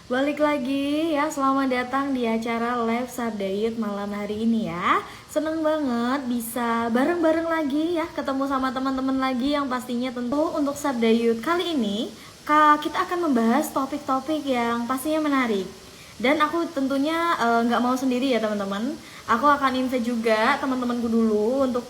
Balik lagi ya, selamat datang di acara Live Sabdayut malam hari ini ya. Seneng banget bisa bareng-bareng lagi ya, ketemu sama teman-teman lagi yang pastinya tentu untuk Sabdayut kali ini kita akan membahas topik-topik yang pastinya menarik. Dan aku tentunya nggak mau sendiri ya teman-teman. Aku akan invite juga teman-temanku dulu untuk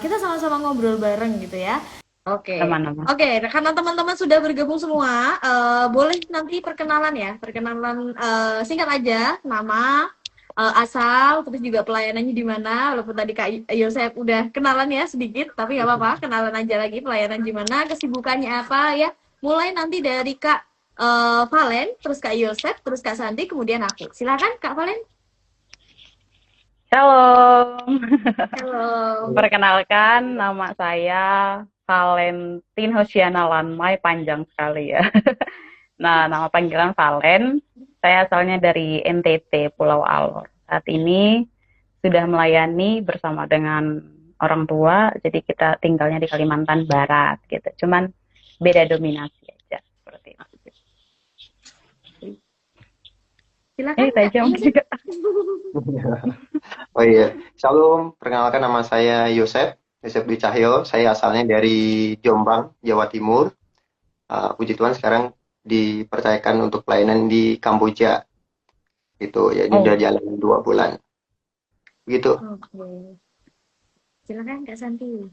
kita sama-sama ngobrol bareng gitu ya. Oke, Teman-teman. oke. Karena teman-teman sudah bergabung semua, boleh nanti perkenalan ya, perkenalan singkat aja, nama, asal, terus juga pelayanannya di mana. Walaupun tadi Kak Yosef udah kenalan ya sedikit, tapi nggak apa-apa, kenalan aja lagi pelayanan di mana, kesibukannya apa ya. Mulai nanti dari Kak Valen, terus Kak Yosef, terus Kak Santi, kemudian aku. Silakan Kak Valen. Shalom. Halo. Perkenalkan, nama saya Valentin Hosiana Lanmai, panjang sekali ya. Nah, nama panggilan Valen. Saya asalnya dari NTT, Pulau Alor. Saat ini sudah melayani bersama dengan orang tua, jadi kita tinggalnya di Kalimantan Barat gitu. Cuman beda dominasi aja seperti itu. Silakan Itu Kak aja mungkin. Yosef. Oh iya, Shalom. Perkenalkan nama saya Yosef, Yosef Dwi Cahyo. Saya asalnya dari Jombang, Jawa Timur. Puji Tuhan sekarang dipercayakan untuk pelayanan di Kamboja. Gitu ya, ini udah Oh, jalan 2 bulan. Begitu. Oke. Silakan Kak Santi.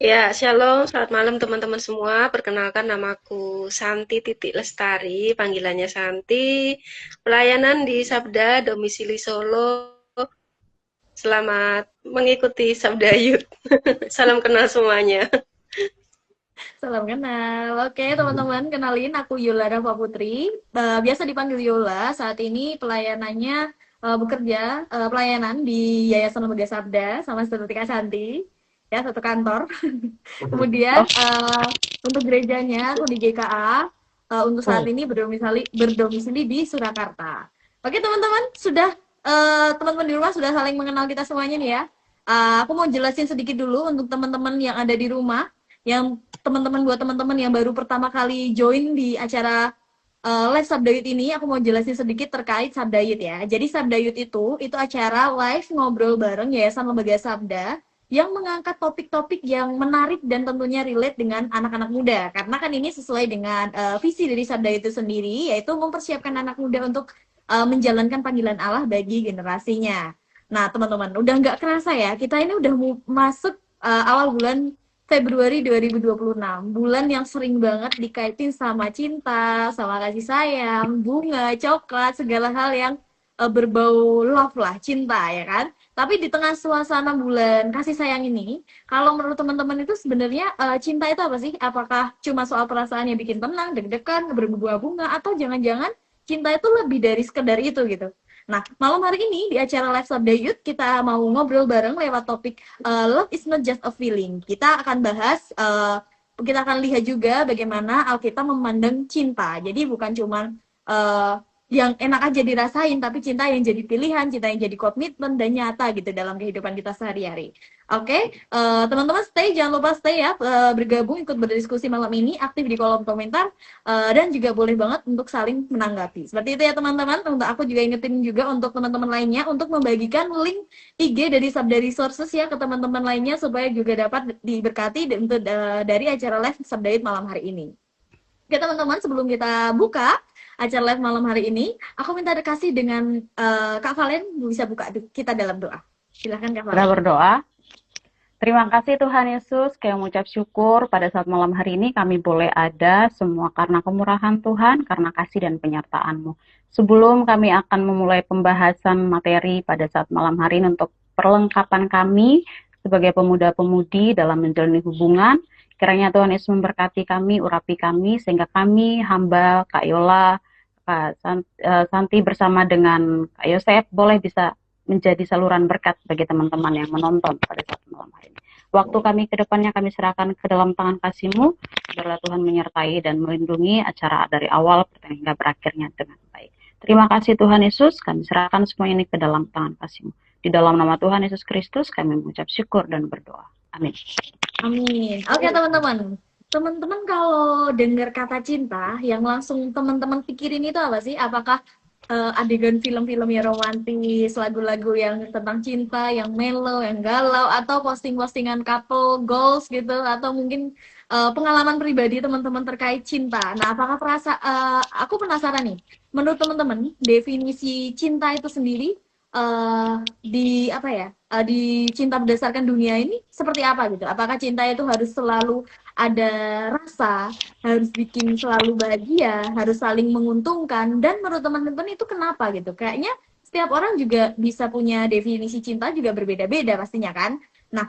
Ya, shalom, selamat malam teman-teman semua. Perkenalkan namaku Santi Titik Lestari, panggilannya Santi. Pelayanan di Sabda, domisili Solo. Selamat mengikuti Sabda Youth. Salam kenal semuanya. Salam kenal. Oke, teman-teman, kenalin aku Yola Rafa Putri. Biasa dipanggil Yola. Saat ini pelayanannya bekerja pelayanan di Yayasan Lembaga Sabda sama seperti Kak Santi. Ya, satu kantor. Kemudian oh, untuk gerejanya aku di GKA. Untuk saat oh. ini berdomisili di Surakarta. Oke, teman-teman, sudah teman-teman di rumah sudah saling mengenal kita semuanya nih ya. Aku mau jelasin sedikit dulu untuk teman-teman yang ada di rumah, yang buat teman-teman yang baru pertama kali join di acara live Sabdayut ini, aku mau jelasin sedikit terkait Sabdayut ya. Jadi Sabdayut itu acara live ngobrol bareng Yayasan Lembaga Sabda yang mengangkat topik-topik yang menarik dan tentunya relate dengan anak-anak muda. Karena kan ini sesuai dengan visi dari Sabdayut itu sendiri, yaitu mempersiapkan anak muda untuk menjalankan panggilan Allah bagi generasinya. Nah, teman-teman, udah nggak kerasa ya, kita ini udah masuk awal bulan Februari 2026, bulan yang sering banget dikaitin sama cinta, sama kasih sayang, bunga, coklat, segala hal yang berbau love lah, cinta ya kan. Tapi di tengah suasana bulan kasih sayang ini, kalau menurut teman-teman itu sebenarnya cinta itu apa sih? Apakah cuma soal perasaan yang bikin tenang, deg-degan, berbunga-bunga, atau jangan-jangan cinta itu lebih dari sekedar itu gitu? Nah, malam hari ini di acara Live Sabda Youth kita mau ngobrol bareng lewat topik love is not just a feeling. Kita akan bahas, kita akan lihat juga bagaimana Alkitab memandang cinta. Jadi bukan cuma yang enak aja dirasain, tapi cinta yang jadi pilihan, cinta yang jadi komitmen dan nyata gitu dalam kehidupan kita sehari-hari. Oke, teman-teman stay, jangan lupa stay ya, bergabung ikut berdiskusi malam ini, aktif di kolom komentar, dan juga boleh banget untuk saling menanggapi. Seperti itu ya teman-teman. Untuk aku juga ingetin juga untuk teman-teman lainnya untuk membagikan link IG dari Sabda Resources ya ke teman-teman lainnya supaya juga dapat diberkati untuk dari acara live Sabda malam hari ini. Oke teman-teman, sebelum kita buka acara live malam hari ini, aku minta dikasih dengan Kak Valen bisa buka kita dalam doa. Silahkan Kak Kita Valen. berdoa. Terima kasih Tuhan Yesus, kami mengucap syukur pada saat malam hari ini kami boleh ada semua karena kemurahan Tuhan, karena kasih dan penyertaan-Mu. Sebelum kami akan memulai pembahasan materi pada saat malam hari ini untuk perlengkapan kami sebagai pemuda-pemudi dalam menjalani hubungan, kiranya Tuhan Yesus memberkati kami, urapi kami, sehingga kami hamba Kak Yola, Kak Santi bersama dengan Kak Yosef boleh bisa menjadi saluran berkat bagi teman-teman yang menonton pada saat malam hari ini. Waktu kami ke depannya kami serahkan ke dalam tangan kasih-Mu, biarlah Tuhan menyertai dan melindungi acara dari awal hingga berakhirnya dengan baik. Terima kasih Tuhan Yesus, kami serahkan semua ini ke dalam tangan kasih-Mu. Di dalam nama Tuhan Yesus Kristus kami mengucap syukur dan berdoa. Amin. Amin. Oke teman-teman. teman-teman kalau dengar kata cinta, yang langsung teman-teman pikirin itu apa sih? Apakah adegan film-film yang romantis, lagu-lagu yang tentang cinta, yang mellow, yang galau, atau posting-postingan couple goals gitu, atau mungkin pengalaman pribadi teman-teman terkait cinta. Nah, apakah aku penasaran nih, menurut teman-teman, definisi cinta itu sendiri di apa ya? Di cinta berdasarkan dunia ini seperti apa gitu? Apakah cinta itu harus selalu ada rasa, harus bikin selalu bahagia, harus saling menguntungkan, dan menurut teman-teman itu kenapa gitu? Kayaknya setiap orang juga bisa punya definisi cinta juga berbeda-beda pastinya kan. Nah,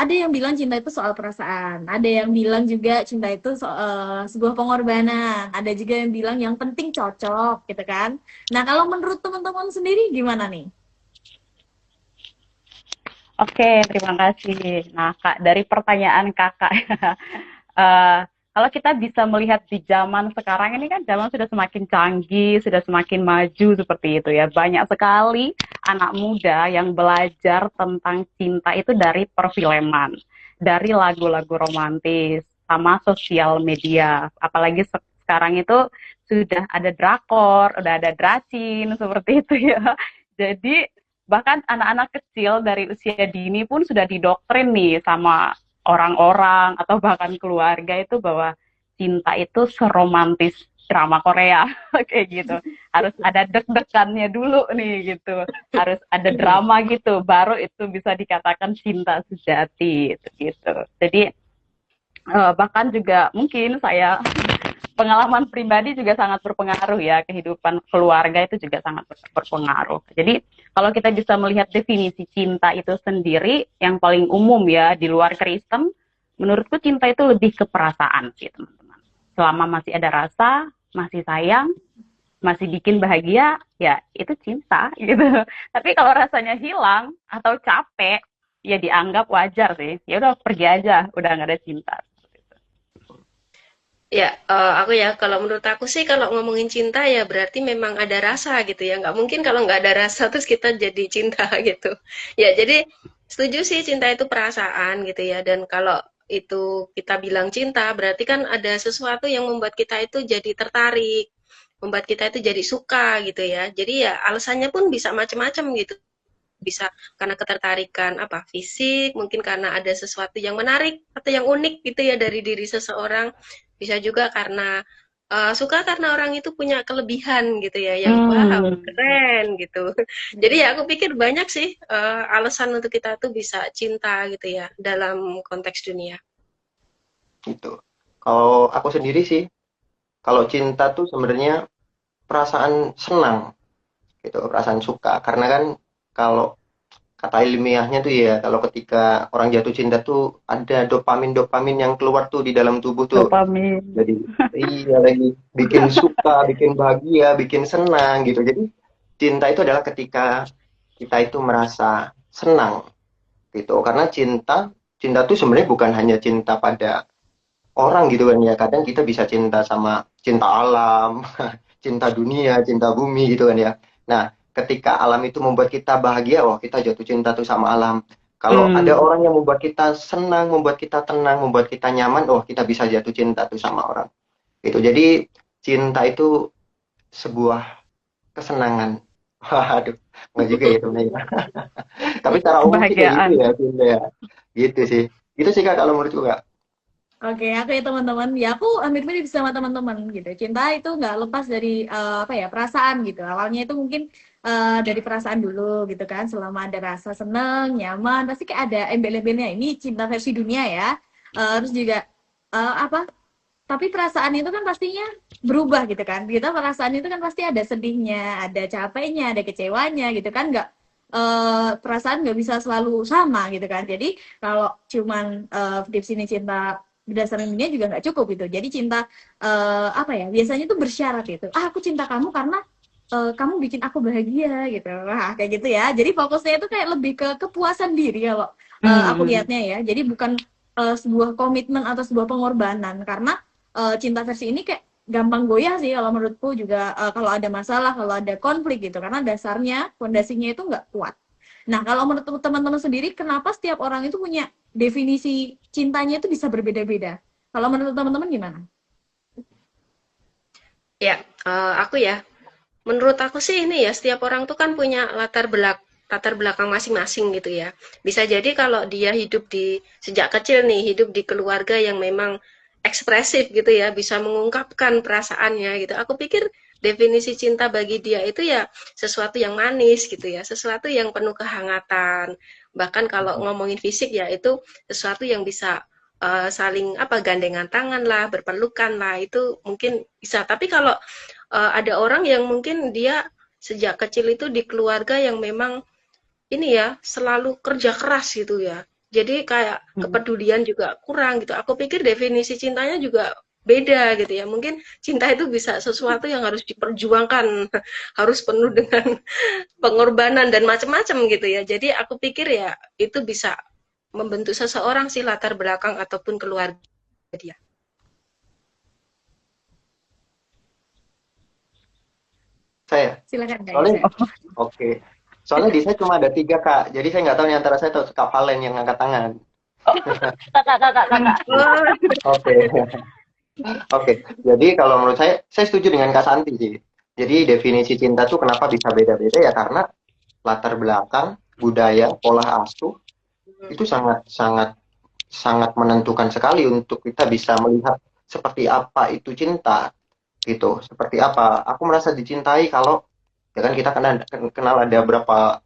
ada yang bilang cinta itu soal perasaan, ada yang bilang juga cinta itu sebuah pengorbanan, ada juga yang bilang yang penting cocok gitu kan. Nah, kalau menurut teman-teman sendiri gimana nih? Oke, terima kasih. Nah, Kak, dari pertanyaan Kakak, eh, kalau kita bisa melihat di zaman sekarang ini kan zaman sudah semakin canggih, sudah semakin maju seperti itu ya. Banyak sekali anak muda yang belajar tentang cinta itu dari perfilman, dari lagu-lagu romantis, sama sosial media. Apalagi sekarang itu sudah ada drakor, udah ada dracin, seperti itu ya. Jadi bahkan anak-anak kecil dari usia dini pun sudah didoktrin nih sama orang-orang atau bahkan keluarga itu bahwa cinta itu seromantis drama Korea kayak gitu. Harus ada deg-degannya dulu nih gitu. Harus ada drama gitu baru itu bisa dikatakan cinta sejati gitu. Jadi bahkan juga mungkin saya pengalaman pribadi juga sangat berpengaruh ya, kehidupan keluarga itu juga sangat berpengaruh. Jadi kalau kita bisa melihat definisi cinta itu sendiri yang paling umum ya di luar Kristen, menurutku cinta itu lebih ke perasaan sih teman-teman. Selama masih ada rasa, masih sayang, masih bikin bahagia, ya itu cinta gitu. Tapi kalau rasanya hilang atau capek, ya dianggap wajar sih. Ya udah pergi aja, udah nggak ada cinta. Ya, aku ya, kalau menurut aku sih kalau ngomongin cinta ya berarti memang ada rasa gitu ya. Nggak mungkin kalau nggak ada rasa terus kita jadi cinta gitu. Ya, jadi setuju sih cinta itu perasaan gitu ya. Dan kalau itu kita bilang cinta, berarti kan ada sesuatu yang membuat kita itu jadi tertarik, membuat kita itu jadi suka gitu ya. Jadi ya alasannya pun bisa macam-macam gitu. Bisa karena ketertarikan apa fisik, mungkin karena ada sesuatu yang menarik atau yang unik gitu ya dari diri seseorang. Bisa juga karena suka karena orang itu punya kelebihan gitu ya, yang wow keren gitu. Jadi ya aku pikir banyak sih alasan untuk kita tuh bisa cinta gitu ya dalam konteks dunia. Gitu. Kalau aku sendiri sih, kalau cinta tuh sebenarnya perasaan senang gitu, perasaan suka. Karena kan kalau kata ilmiahnya tuh ya, kalau ketika orang jatuh cinta tuh ada dopamin-dopamin yang keluar tuh di dalam tubuh tuh. Dopamin. Jadi iya lagi bikin suka, bikin bahagia, bikin senang gitu. Jadi cinta itu adalah ketika kita itu merasa senang gitu. Karena cinta tuh sebenarnya bukan hanya cinta pada orang gitu kan ya. Kadang kita bisa cinta sama cinta alam, cinta dunia, cinta bumi gitu kan ya. Nah, ketika alam itu membuat kita bahagia, wah kita jatuh cinta tuh sama alam. Kalau ada orang yang membuat kita senang, membuat kita tenang, membuat kita nyaman, oh kita bisa jatuh cinta tuh sama orang. Gitu. Jadi cinta itu sebuah kesenangan. Waduh, nggak juga ya sebenarnya. Tapi secara umum sih kayak gitu Kebahagiaan. ya, cinta ya. Gitu sih. Gitu sih Kak kalau menurutku Kak. Oke, aku ya teman-teman. Ya aku hampir mirip sama teman-teman gitu. Cinta itu nggak lepas dari apa ya perasaan gitu. Awalnya itu mungkin dari perasaan dulu gitu kan. Selama ada rasa seneng, nyaman, pasti kayak ada embel-embelnya. Ini cinta versi dunia ya. Terus juga apa? Tapi perasaan itu kan pastinya berubah gitu kan. Kita perasaan itu kan pasti ada sedihnya, ada capeknya, ada kecewanya gitu kan. Nggak perasaan nggak bisa selalu sama gitu kan. Jadi kalau cuman definisi cinta berdasarkan dunia juga nggak cukup gitu. Jadi cinta apa ya? Biasanya tuh bersyarat gitu. Ah, aku cinta kamu karena kamu bikin aku bahagia gitu. Wah, kayak gitu ya. Jadi fokusnya itu kayak lebih ke kepuasan diri kalau aku lihatnya ya. Jadi bukan sebuah komitmen atau sebuah pengorbanan karena cinta versi ini kayak gampang goyah sih kalau menurutku juga kalau ada masalah, kalau ada konflik gitu karena dasarnya, fondasinya itu nggak kuat. Nah, kalau menurut teman-teman sendiri, kenapa setiap orang itu punya definisi cintanya itu bisa berbeda-beda? Kalau menurut teman-teman gimana? Ya, aku ya, menurut aku sih ini ya, setiap orang tuh kan punya latar belakang masing-masing gitu ya. Bisa jadi kalau dia hidup di sejak kecil nih, hidup di keluarga yang memang ekspresif gitu ya, bisa mengungkapkan perasaannya gitu. Aku pikir definisi cinta bagi dia itu ya sesuatu yang manis gitu ya, sesuatu yang penuh kehangatan. Bahkan kalau ngomongin fisik ya itu sesuatu yang bisa saling apa gandengan tangan lah, berpelukan lah, itu mungkin bisa. Tapi kalau ada orang yang mungkin dia sejak kecil itu di keluarga yang memang ini ya selalu kerja keras gitu ya. Jadi kayak kepedulian juga kurang gitu. Aku pikir definisi cintanya juga beda gitu ya. Mungkin cinta itu bisa sesuatu yang harus diperjuangkan, harus penuh dengan pengorbanan dan macam-macam gitu ya. Jadi aku pikir ya itu bisa membentuk seseorang sih latar belakang ataupun keluarga dia. Saya. Silakan Kak Soalnya, Yosef. oke. Soalnya di saya cuma ada 3, Kak. Jadi saya nggak tahu nih antara saya atau Kak Valen yang angkat tangan. Kakak. Oke. Oke. Jadi kalau menurut saya setuju dengan Kak Santi sih. Jadi definisi cinta tuh kenapa bisa beda-beda ya karena latar belakang, budaya, pola asuh itu sangat menentukan sekali untuk kita bisa melihat seperti apa itu cinta gitu. Seperti apa? Aku merasa dicintai kalau ya kan kita kenal ada berapa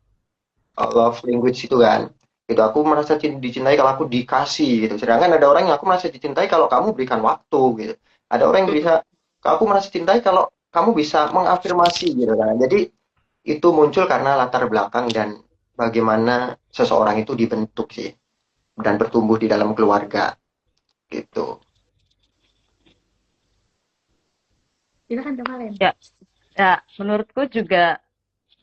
love language itu kan. Gitu aku merasa dicintai kalau aku dikasih gitu. Sedangkan ada orang yang aku merasa dicintai kalau kamu berikan waktu gitu. Ada orang yang bisa aku merasa cintai kalau kamu bisa mengafirmasi gitu kan. Jadi itu muncul karena latar belakang dan bagaimana seseorang itu dibentuk sih dan bertumbuh di dalam keluarga gitu. Silakan Kak Valen. Ya, menurutku juga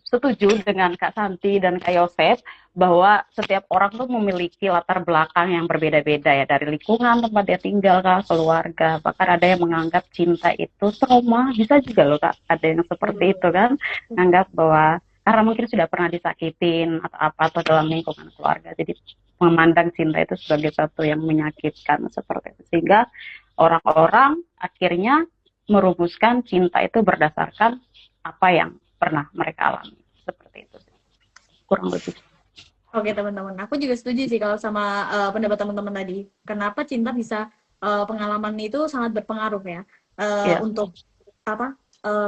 setuju dengan Kak Santi dan Kak Yosef bahwa setiap orang tuh memiliki latar belakang yang berbeda-beda ya, dari lingkungan tempat dia tinggal, Kak, keluarga, bahkan ada yang menganggap cinta itu trauma, bisa juga loh Kak, ada yang seperti itu kan, menganggap bahwa karena mungkin sudah pernah disakitin atau apa atau dalam lingkungan keluarga, jadi memandang cinta itu sebagai sesuatu yang menyakitkan seperti itu, sehingga orang-orang akhirnya merumuskan cinta itu berdasarkan apa yang pernah mereka alami, seperti itu kurang lebih. Oke teman-teman, aku juga setuju sih kalau sama pendapat teman-teman tadi. Kenapa cinta bisa pengalaman itu sangat berpengaruh ya untuk apa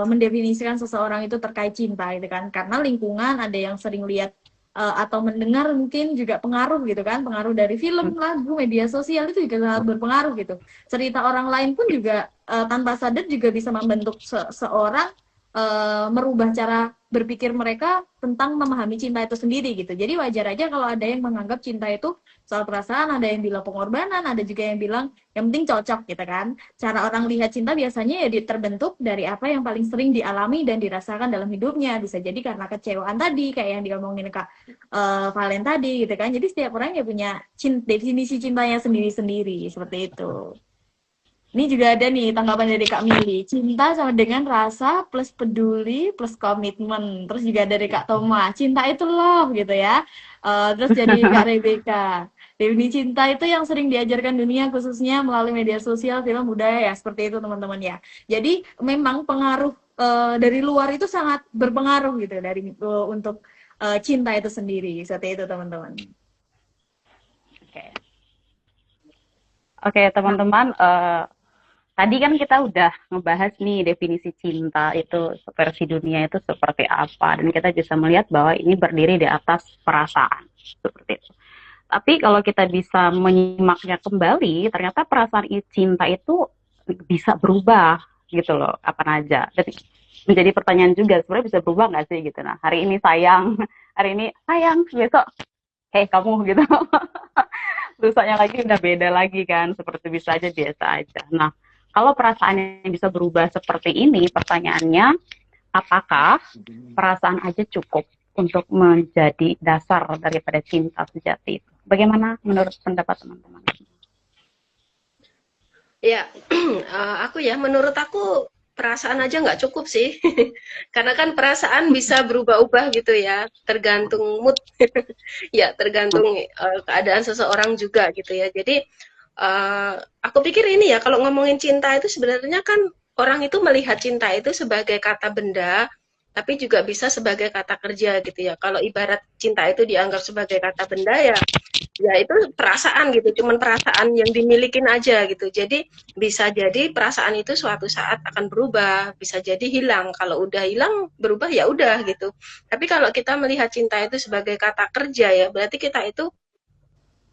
mendefinisikan seseorang itu terkait cinta gitu kan? Karena lingkungan ada yang sering lihat atau mendengar mungkin juga pengaruh gitu kan, pengaruh dari film, lagu, media sosial itu juga sangat berpengaruh gitu. Cerita orang lain pun juga tanpa sadar juga bisa membentuk seorang merubah cara berpikir mereka tentang memahami cinta itu sendiri gitu. Jadi wajar aja kalau ada yang menganggap cinta itu soal perasaan, ada yang bilang pengorbanan, ada juga yang bilang yang penting cocok gitu kan. Cara orang lihat cinta biasanya ya terbentuk dari apa yang paling sering dialami dan dirasakan dalam hidupnya. Bisa jadi karena kecewaan tadi kayak yang diomongin Kak Valen tadi gitu kan. Jadi setiap orang ya punya definisi cintanya sendiri-sendiri seperti itu. Ini juga ada nih tanggapan dari Kak Mili. Cinta sama dengan rasa plus peduli plus komitmen. Terus juga dari Kak Toma. Cinta itu love gitu ya. Terus jadi Kak Rebecca. Definisi cinta itu yang sering diajarkan dunia khususnya melalui media sosial, film, budaya ya. Seperti itu teman-teman ya. Jadi memang pengaruh dari luar itu sangat berpengaruh gitu dari untuk cinta itu sendiri. Seperti itu teman-teman. Oke teman-teman. Tadi kan kita udah ngebahas nih definisi cinta itu versi dunia itu seperti apa, dan kita bisa melihat bahwa ini berdiri di atas perasaan seperti itu. Tapi kalau kita bisa menyimaknya kembali, ternyata perasaan cinta itu bisa berubah gitu loh, kapan aja. Jadi menjadi pertanyaan juga, sebenarnya bisa berubah nggak sih gitu. Nah, hari ini sayang, besok hey kamu gitu. Lusanya lagi udah beda lagi kan, seperti bisa aja biasa aja. Nah, kalau perasaan yang bisa berubah seperti ini, pertanyaannya, apakah perasaan aja cukup untuk menjadi dasar daripada cinta sejati itu? Bagaimana menurut pendapat teman-teman? Ya, menurut aku perasaan aja nggak cukup sih. Karena kan perasaan bisa berubah-ubah gitu ya, tergantung mood, ya tergantung keadaan seseorang juga gitu ya. Jadi Aku pikir ini ya, kalau ngomongin cinta itu sebenarnya kan orang itu melihat cinta itu sebagai kata benda, tapi juga bisa sebagai kata kerja gitu ya. Kalau ibarat cinta itu dianggap sebagai kata benda ya, ya itu perasaan gitu, cuman perasaan yang dimilikin aja gitu. Jadi bisa jadi perasaan itu suatu saat akan berubah, bisa jadi hilang. Kalau udah hilang berubah ya udah gitu. Tapi kalau kita melihat cinta itu sebagai kata kerja ya, berarti kita itu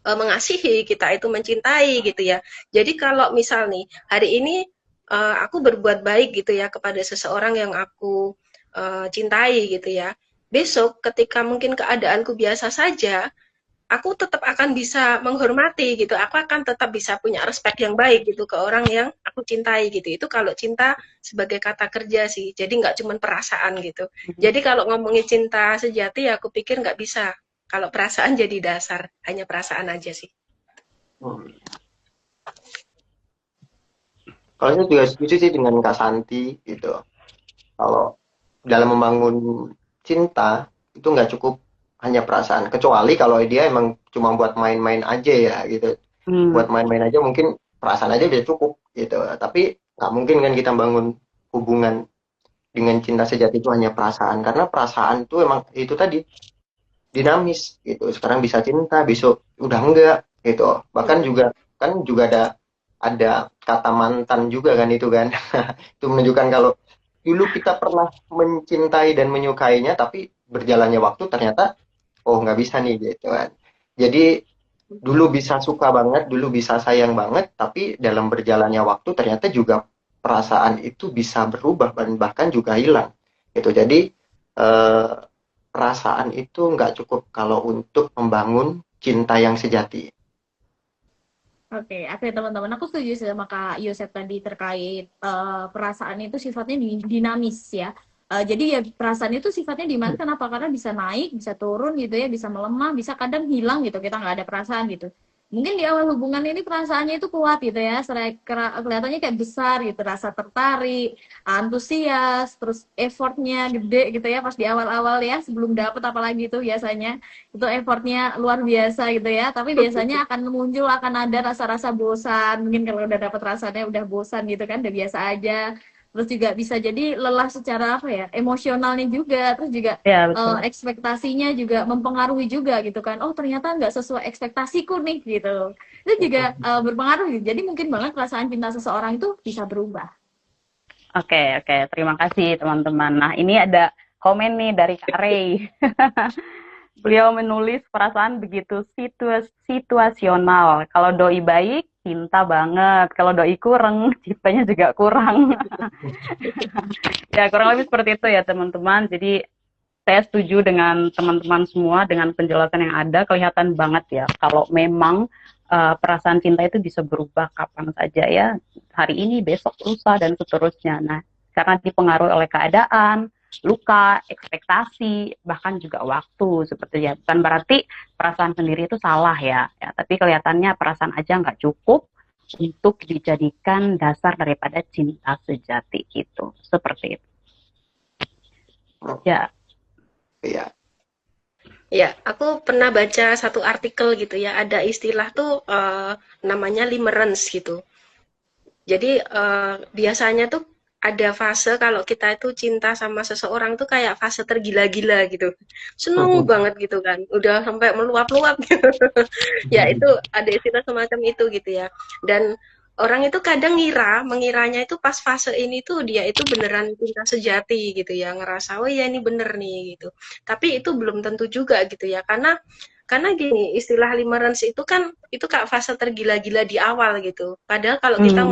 mengasihi, kita itu mencintai gitu ya. Jadi kalau misal nih hari ini aku berbuat baik gitu ya kepada seseorang yang aku cintai gitu ya. Besok ketika mungkin keadaanku biasa saja, aku tetap akan bisa menghormati gitu. Aku akan tetap bisa punya respect yang baik gitu ke orang yang aku cintai gitu. Itu kalau cinta sebagai kata kerja sih. Jadi nggak cuma perasaan gitu. Jadi kalau ngomongin cinta sejati ya aku pikir nggak bisa. Kalau perasaan jadi dasar, hanya perasaan aja sih. Hmm. Kalau saya juga setuju sih dengan Kak Santi gitu. Kalau dalam membangun cinta itu nggak cukup hanya perasaan, kecuali kalau dia emang cuma buat main-main aja ya gitu. Hmm. Buat main-main aja mungkin perasaan aja bisa cukup gitu. Tapi nggak mungkin kan kita bangun hubungan dengan cinta sejati itu hanya perasaan, karena perasaan itu emang itu tadi dinamis gitu. Sekarang bisa cinta, besok udah enggak gitu. Bahkan juga kan juga ada kata mantan juga kan itu kan. Itu menunjukkan kalau dulu kita pernah mencintai dan menyukainya, tapi berjalannya waktu ternyata oh nggak bisa nih gitu kan. Jadi dulu bisa suka banget, dulu bisa sayang banget, tapi dalam berjalannya waktu ternyata juga perasaan itu bisa berubah dan bahkan juga hilang gitu. Jadi eh, perasaan itu nggak cukup kalau untuk membangun cinta yang sejati. Oke, teman-teman, aku setuju sama Kak Yosep tadi terkait perasaan itu sifatnya dinamis ya. Jadi ya perasaan itu sifatnya dinamis, kenapa? Karena bisa naik, bisa turun gitu ya, bisa melemah, bisa kadang hilang gitu, kita nggak ada perasaan gitu. Mungkin di awal hubungan ini perasaannya itu kuat gitu ya, kelihatannya kayak besar gitu, rasa tertarik, antusias, terus effortnya gede gitu ya pas di awal-awal ya, sebelum dapet apalagi itu biasanya itu effortnya luar biasa gitu ya, tapi biasanya akan muncul, akan ada rasa-rasa bosan, mungkin kalau udah dapet rasanya udah bosan gitu kan, udah biasa aja. Terus juga bisa jadi lelah secara apa ya, emosionalnya juga, terus juga Ya, betul. ekspektasinya juga mempengaruhi juga gitu kan, oh ternyata nggak sesuai ekspektasiku nih gitu, itu juga berpengaruh gitu. Jadi mungkin banget perasaan cinta seseorang itu bisa berubah. Oke, oke. Terima kasih, teman-teman. Nah, ini ada komen nih dari Kak Ray. Beliau menulis perasaan begitu situasional. Kalau doi baik, cinta banget. Kalau doi kurang, cintanya juga kurang. Ya, kurang lebih seperti itu ya, teman-teman. Jadi, saya setuju dengan teman-teman semua dengan penjelasan yang ada. Kelihatan banget ya, kalau memang perasaan cinta itu bisa berubah kapan saja ya. Hari ini, besok, lusa, dan seterusnya. Nah, karena dipengaruhi oleh keadaan, luka, ekspektasi, bahkan juga waktu seperti ya. Bukan berarti perasaan sendiri itu salah ya. Tapi kelihatannya perasaan aja nggak cukup untuk dijadikan dasar daripada cinta sejati itu. Seperti itu. Ya. Iya. Ya, aku pernah baca satu artikel gitu ya, ada istilah tuh namanya limerence gitu. Jadi biasanya tuh ada fase kalau kita itu cinta sama seseorang tuh kayak fase tergila-gila gitu. Seneng banget gitu kan, udah sampai meluap-luap gitu. Ya itu ada istilah semacam itu gitu ya. Dan orang itu kadang mengiranya itu pas fase ini tuh dia itu beneran cinta sejati gitu ya, ngerasa oh ya ini bener nih gitu. Tapi itu belum tentu juga gitu ya, karena gini, istilah limerence itu kan itu kak fase tergila-gila di awal gitu. Padahal kalau kita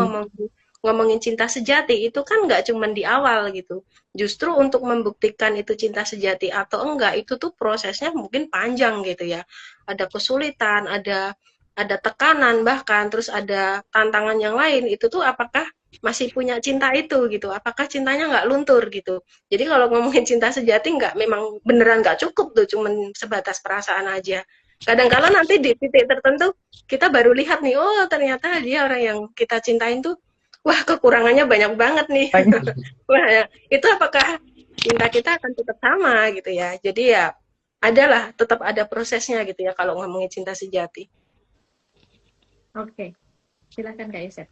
ngomongin cinta sejati itu kan nggak cuman di awal gitu. Justru untuk membuktikan itu cinta sejati atau enggak itu tuh prosesnya mungkin panjang gitu ya. Ada kesulitan, ada tekanan bahkan terus ada tantangan yang lain itu tuh apakah masih punya cinta itu gitu, apakah cintanya nggak luntur gitu. Jadi kalau ngomongin cinta sejati nggak, memang beneran nggak cukup tuh cuman sebatas perasaan aja. Kadang-kala nanti di titik tertentu kita baru lihat nih, oh ternyata dia orang yang kita cintain tuh wah kekurangannya banyak banget nih. Wah ya, itu apakah cinta kita akan tetap sama gitu ya. Jadi ya adalah tetap ada prosesnya gitu ya kalau ngomongin cinta sejati. Oke. Silakan Kak Yosep.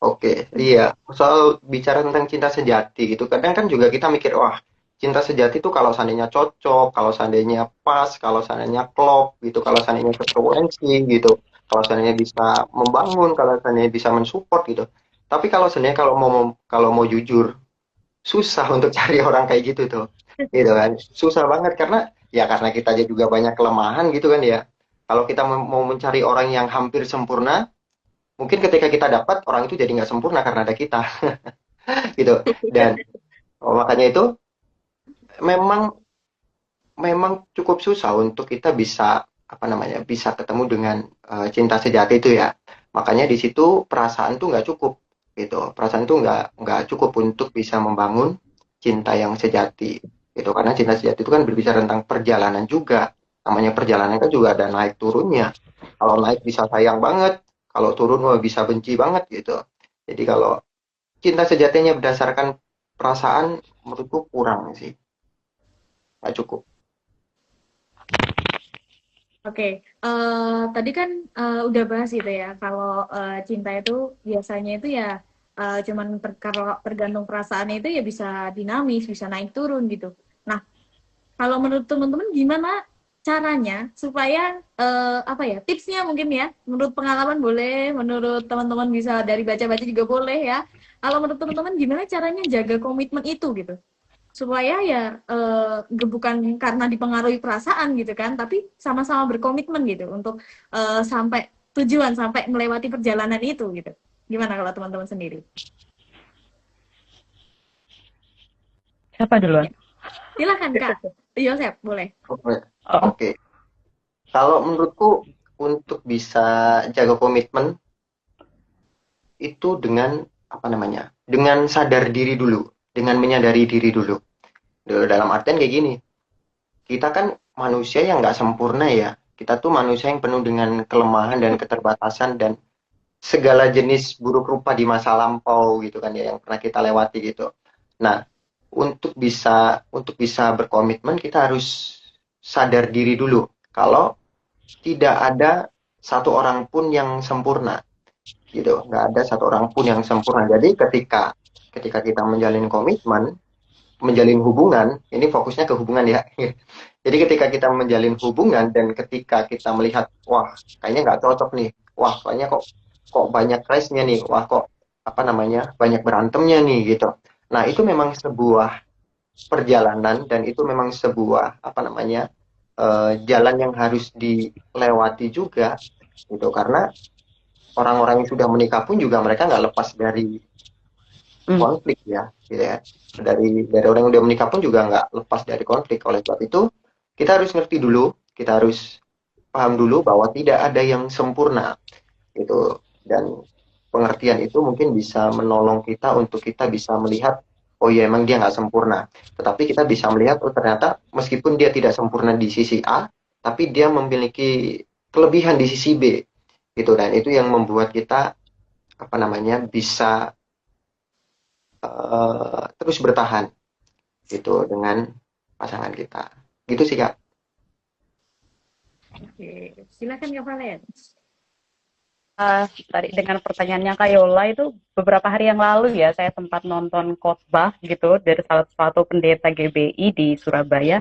Oke, iya. Soal bicara tentang cinta sejati gitu, kadang kan juga kita mikir, wah, cinta sejati itu kalau seandainya cocok, kalau seandainya pas, kalau seandainya klop gitu, kalau seandainya frekuensi gitu, kalau seandainya bisa membangun, kalau seandainya bisa mensupport gitu. Tapi kalau seandainya kalau mau jujur, susah untuk cari orang kayak gitu tuh, gitu kan? Susah banget karena kita aja juga banyak kelemahan gitu kan ya. Kalau kita mau mencari orang yang hampir sempurna, mungkin ketika kita dapat orang itu jadi nggak sempurna karena ada kita gitu. Dan makanya itu memang memang cukup susah untuk kita bisa apa namanya bisa ketemu dengan cinta sejati itu ya. Makanya di situ perasaan tuh nggak cukup gitu. Perasaan tuh nggak cukup untuk bisa membangun cinta yang sejati gitu. Karena cinta sejati itu kan berbicara tentang perjalanan juga. Namanya perjalanan kan juga ada naik turunnya. Kalau naik bisa sayang banget, kalau turun wah bisa benci banget gitu. Jadi kalau cinta sejatinya berdasarkan perasaan menurutku kurang sih, nggak cukup. Oke, tadi kan udah bahas itu ya, kalau cinta itu biasanya itu ya cuman kalau tergantung perasaannya itu ya bisa dinamis, bisa naik turun gitu. Nah, kalau menurut teman-teman gimana caranya supaya apa ya tipsnya mungkin ya, menurut pengalaman boleh, menurut teman-teman bisa dari baca-baca juga boleh ya. Kalau menurut teman-teman gimana caranya jaga komitmen itu gitu? Supaya ya bukan karena dipengaruhi perasaan gitu kan, tapi sama-sama berkomitmen gitu untuk sampai tujuan, sampai melewati perjalanan itu gitu. Gimana kalau teman-teman sendiri? Siapa duluan? Ya, silakan Kak Yosep, boleh. Oke, Oh, oke. Kalau menurutku untuk bisa jaga komitmen itu dengan apa namanya? Dengan sadar diri dulu, dengan menyadari diri dulu. Dalam artian kayak gini, kita kan manusia yang nggak sempurna ya. Kita tuh manusia yang penuh dengan kelemahan dan keterbatasan dan segala jenis buruk rupa di masa lampau gitu kan ya yang pernah kita lewati gitu. Nah, untuk bisa berkomitmen kita harus sadar diri dulu kalau tidak ada satu orang pun yang sempurna gitu, nggak ada satu orang pun yang sempurna. Jadi ketika kita menjalin komitmen, menjalin hubungan, ini fokusnya ke hubungan ya. Jadi ketika kita menjalin hubungan dan ketika kita melihat, wah kayaknya nggak cocok nih, wah kayaknya kok kok banyak clash-nya nih, wah kok apa namanya banyak berantemnya nih gitu. Nah itu memang sebuah perjalanan dan itu memang sebuah apa namanya jalan yang harus dilewati juga gitu karena orang-orang yang sudah menikah pun juga mereka nggak lepas dari mm. konflik ya gitu ya dari orang yang udah menikah pun juga nggak lepas dari konflik. Oleh sebab itu kita harus ngerti dulu, kita harus paham dulu bahwa tidak ada yang sempurna gitu. Dan pengertian itu mungkin bisa menolong kita untuk kita bisa melihat oh ya emang dia nggak sempurna, tetapi kita bisa melihat oh ternyata meskipun dia tidak sempurna di sisi A tapi dia memiliki kelebihan di sisi B gitu. Dan itu yang membuat kita apa namanya bisa terus bertahan gitu dengan pasangan kita gitu sih Kak. Oke, silakan Kak Valen. Tadi dengan pertanyaannya Kak Yola itu beberapa hari yang lalu ya saya sempat nonton khotbah gitu dari salah satu pendeta GBI di Surabaya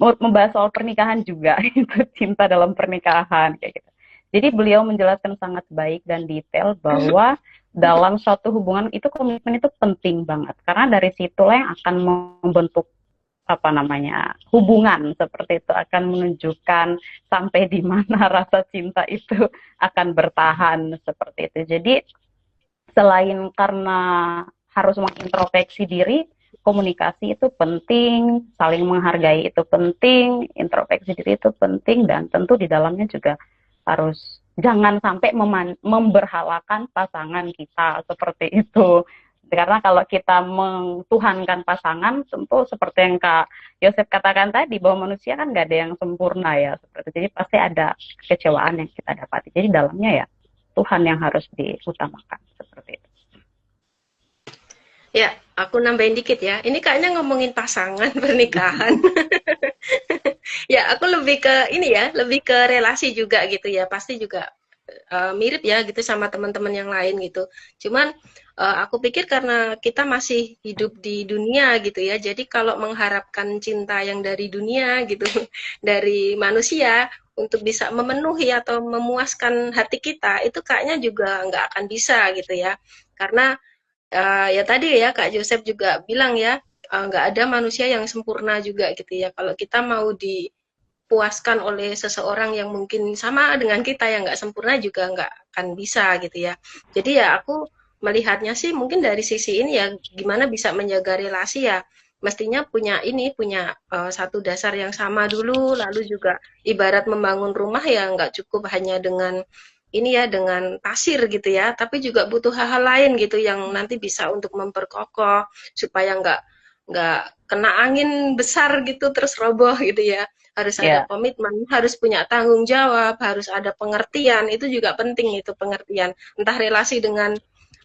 membahas soal pernikahan juga itu cinta dalam pernikahan kayak gitu. Jadi beliau menjelaskan sangat baik dan detail bahwa dalam suatu hubungan itu komitmen itu penting banget karena dari situlah yang akan membentuk apa namanya hubungan seperti itu akan menunjukkan sampai di mana rasa cinta itu akan bertahan seperti itu. Jadi selain karena harus mengintrospeksi diri, komunikasi itu penting, saling menghargai itu penting, introspeksi diri itu penting dan tentu di dalamnya juga harus jangan sampai memberhalakan pasangan kita seperti itu. Karena kalau kita mengtuhankan pasangan, tentu seperti yang Kak Yosep katakan tadi, bahwa manusia kan nggak ada yang sempurna ya. Jadi pasti ada kekecewaan yang kita dapati. Jadi dalamnya ya Tuhan yang harus diutamakan seperti itu. Ya, aku nambahin dikit ya. Ini kayaknya ngomongin pasangan pernikahan. Ya, aku lebih ke ini ya, lebih ke relasi juga gitu ya. Pasti juga mirip ya gitu sama teman-teman yang lain gitu. Cuman aku pikir karena kita masih hidup di dunia gitu ya, jadi kalau mengharapkan cinta yang dari dunia gitu, dari manusia untuk bisa memenuhi atau memuaskan hati kita, itu kayaknya juga nggak akan bisa gitu ya. Karena ya tadi ya Kak Joseph juga bilang ya, nggak ada manusia yang sempurna juga gitu ya. Kalau kita mau dipuaskan oleh seseorang yang mungkin sama dengan kita yang nggak sempurna juga nggak akan bisa gitu ya. Jadi ya aku melihatnya sih mungkin dari sisi ini ya gimana bisa menjaga relasi ya mestinya punya satu dasar yang sama dulu, lalu juga ibarat membangun rumah ya nggak cukup hanya dengan ini ya dengan pasir gitu ya, tapi juga butuh hal-hal lain gitu yang nanti bisa untuk memperkokoh supaya nggak kena angin besar gitu terus roboh gitu ya. Harus ada Ya, komitmen, harus punya tanggung jawab, harus ada pengertian, itu juga penting itu pengertian. Entah relasi dengan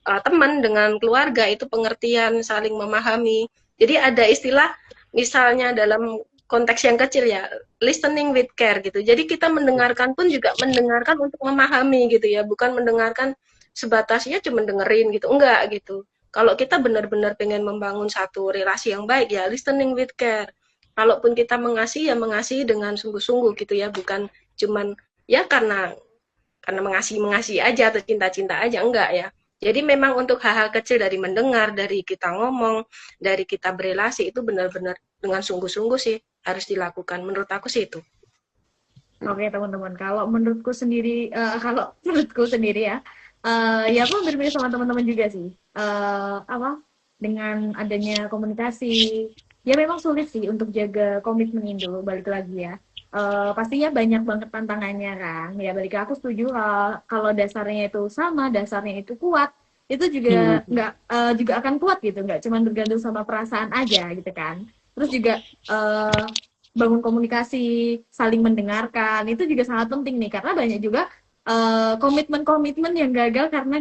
teman, dengan keluarga itu pengertian, saling memahami. Jadi ada istilah misalnya dalam konteks yang kecil ya, listening with care gitu. Jadi kita mendengarkan pun juga mendengarkan untuk memahami gitu ya, bukan mendengarkan sebatas ya cuma dengerin gitu, enggak gitu. Kalau kita benar-benar pengen membangun satu relasi yang baik ya, listening with care. Kalaupun kita mengasihi ya mengasihi dengan sungguh-sungguh gitu ya, bukan cuman ya karena mengasihi aja atau cinta-cinta aja enggak ya. Jadi memang untuk hal-hal kecil dari mendengar, dari kita ngomong, dari kita berelasi itu benar-benar dengan sungguh-sungguh sih harus dilakukan. Menurut aku sih itu. Oke teman-teman, kalau menurutku sendiri, ya, ya aku hampir mirip sama teman-teman juga sih. Apa? Dengan adanya komunikasi, ya memang sulit sih untuk jaga komitmen itu. Balik lagi ya. Pastinya banyak banget tantangannya kan. Ya balik lagi aku setuju kalau dasarnya itu sama, dasarnya itu kuat, itu juga nggak juga akan kuat gitu. Nggak cuma bergantung sama perasaan aja gitu kan. Terus juga bangun komunikasi, saling mendengarkan, itu juga sangat penting nih karena banyak juga komitmen-komitmen yang gagal karena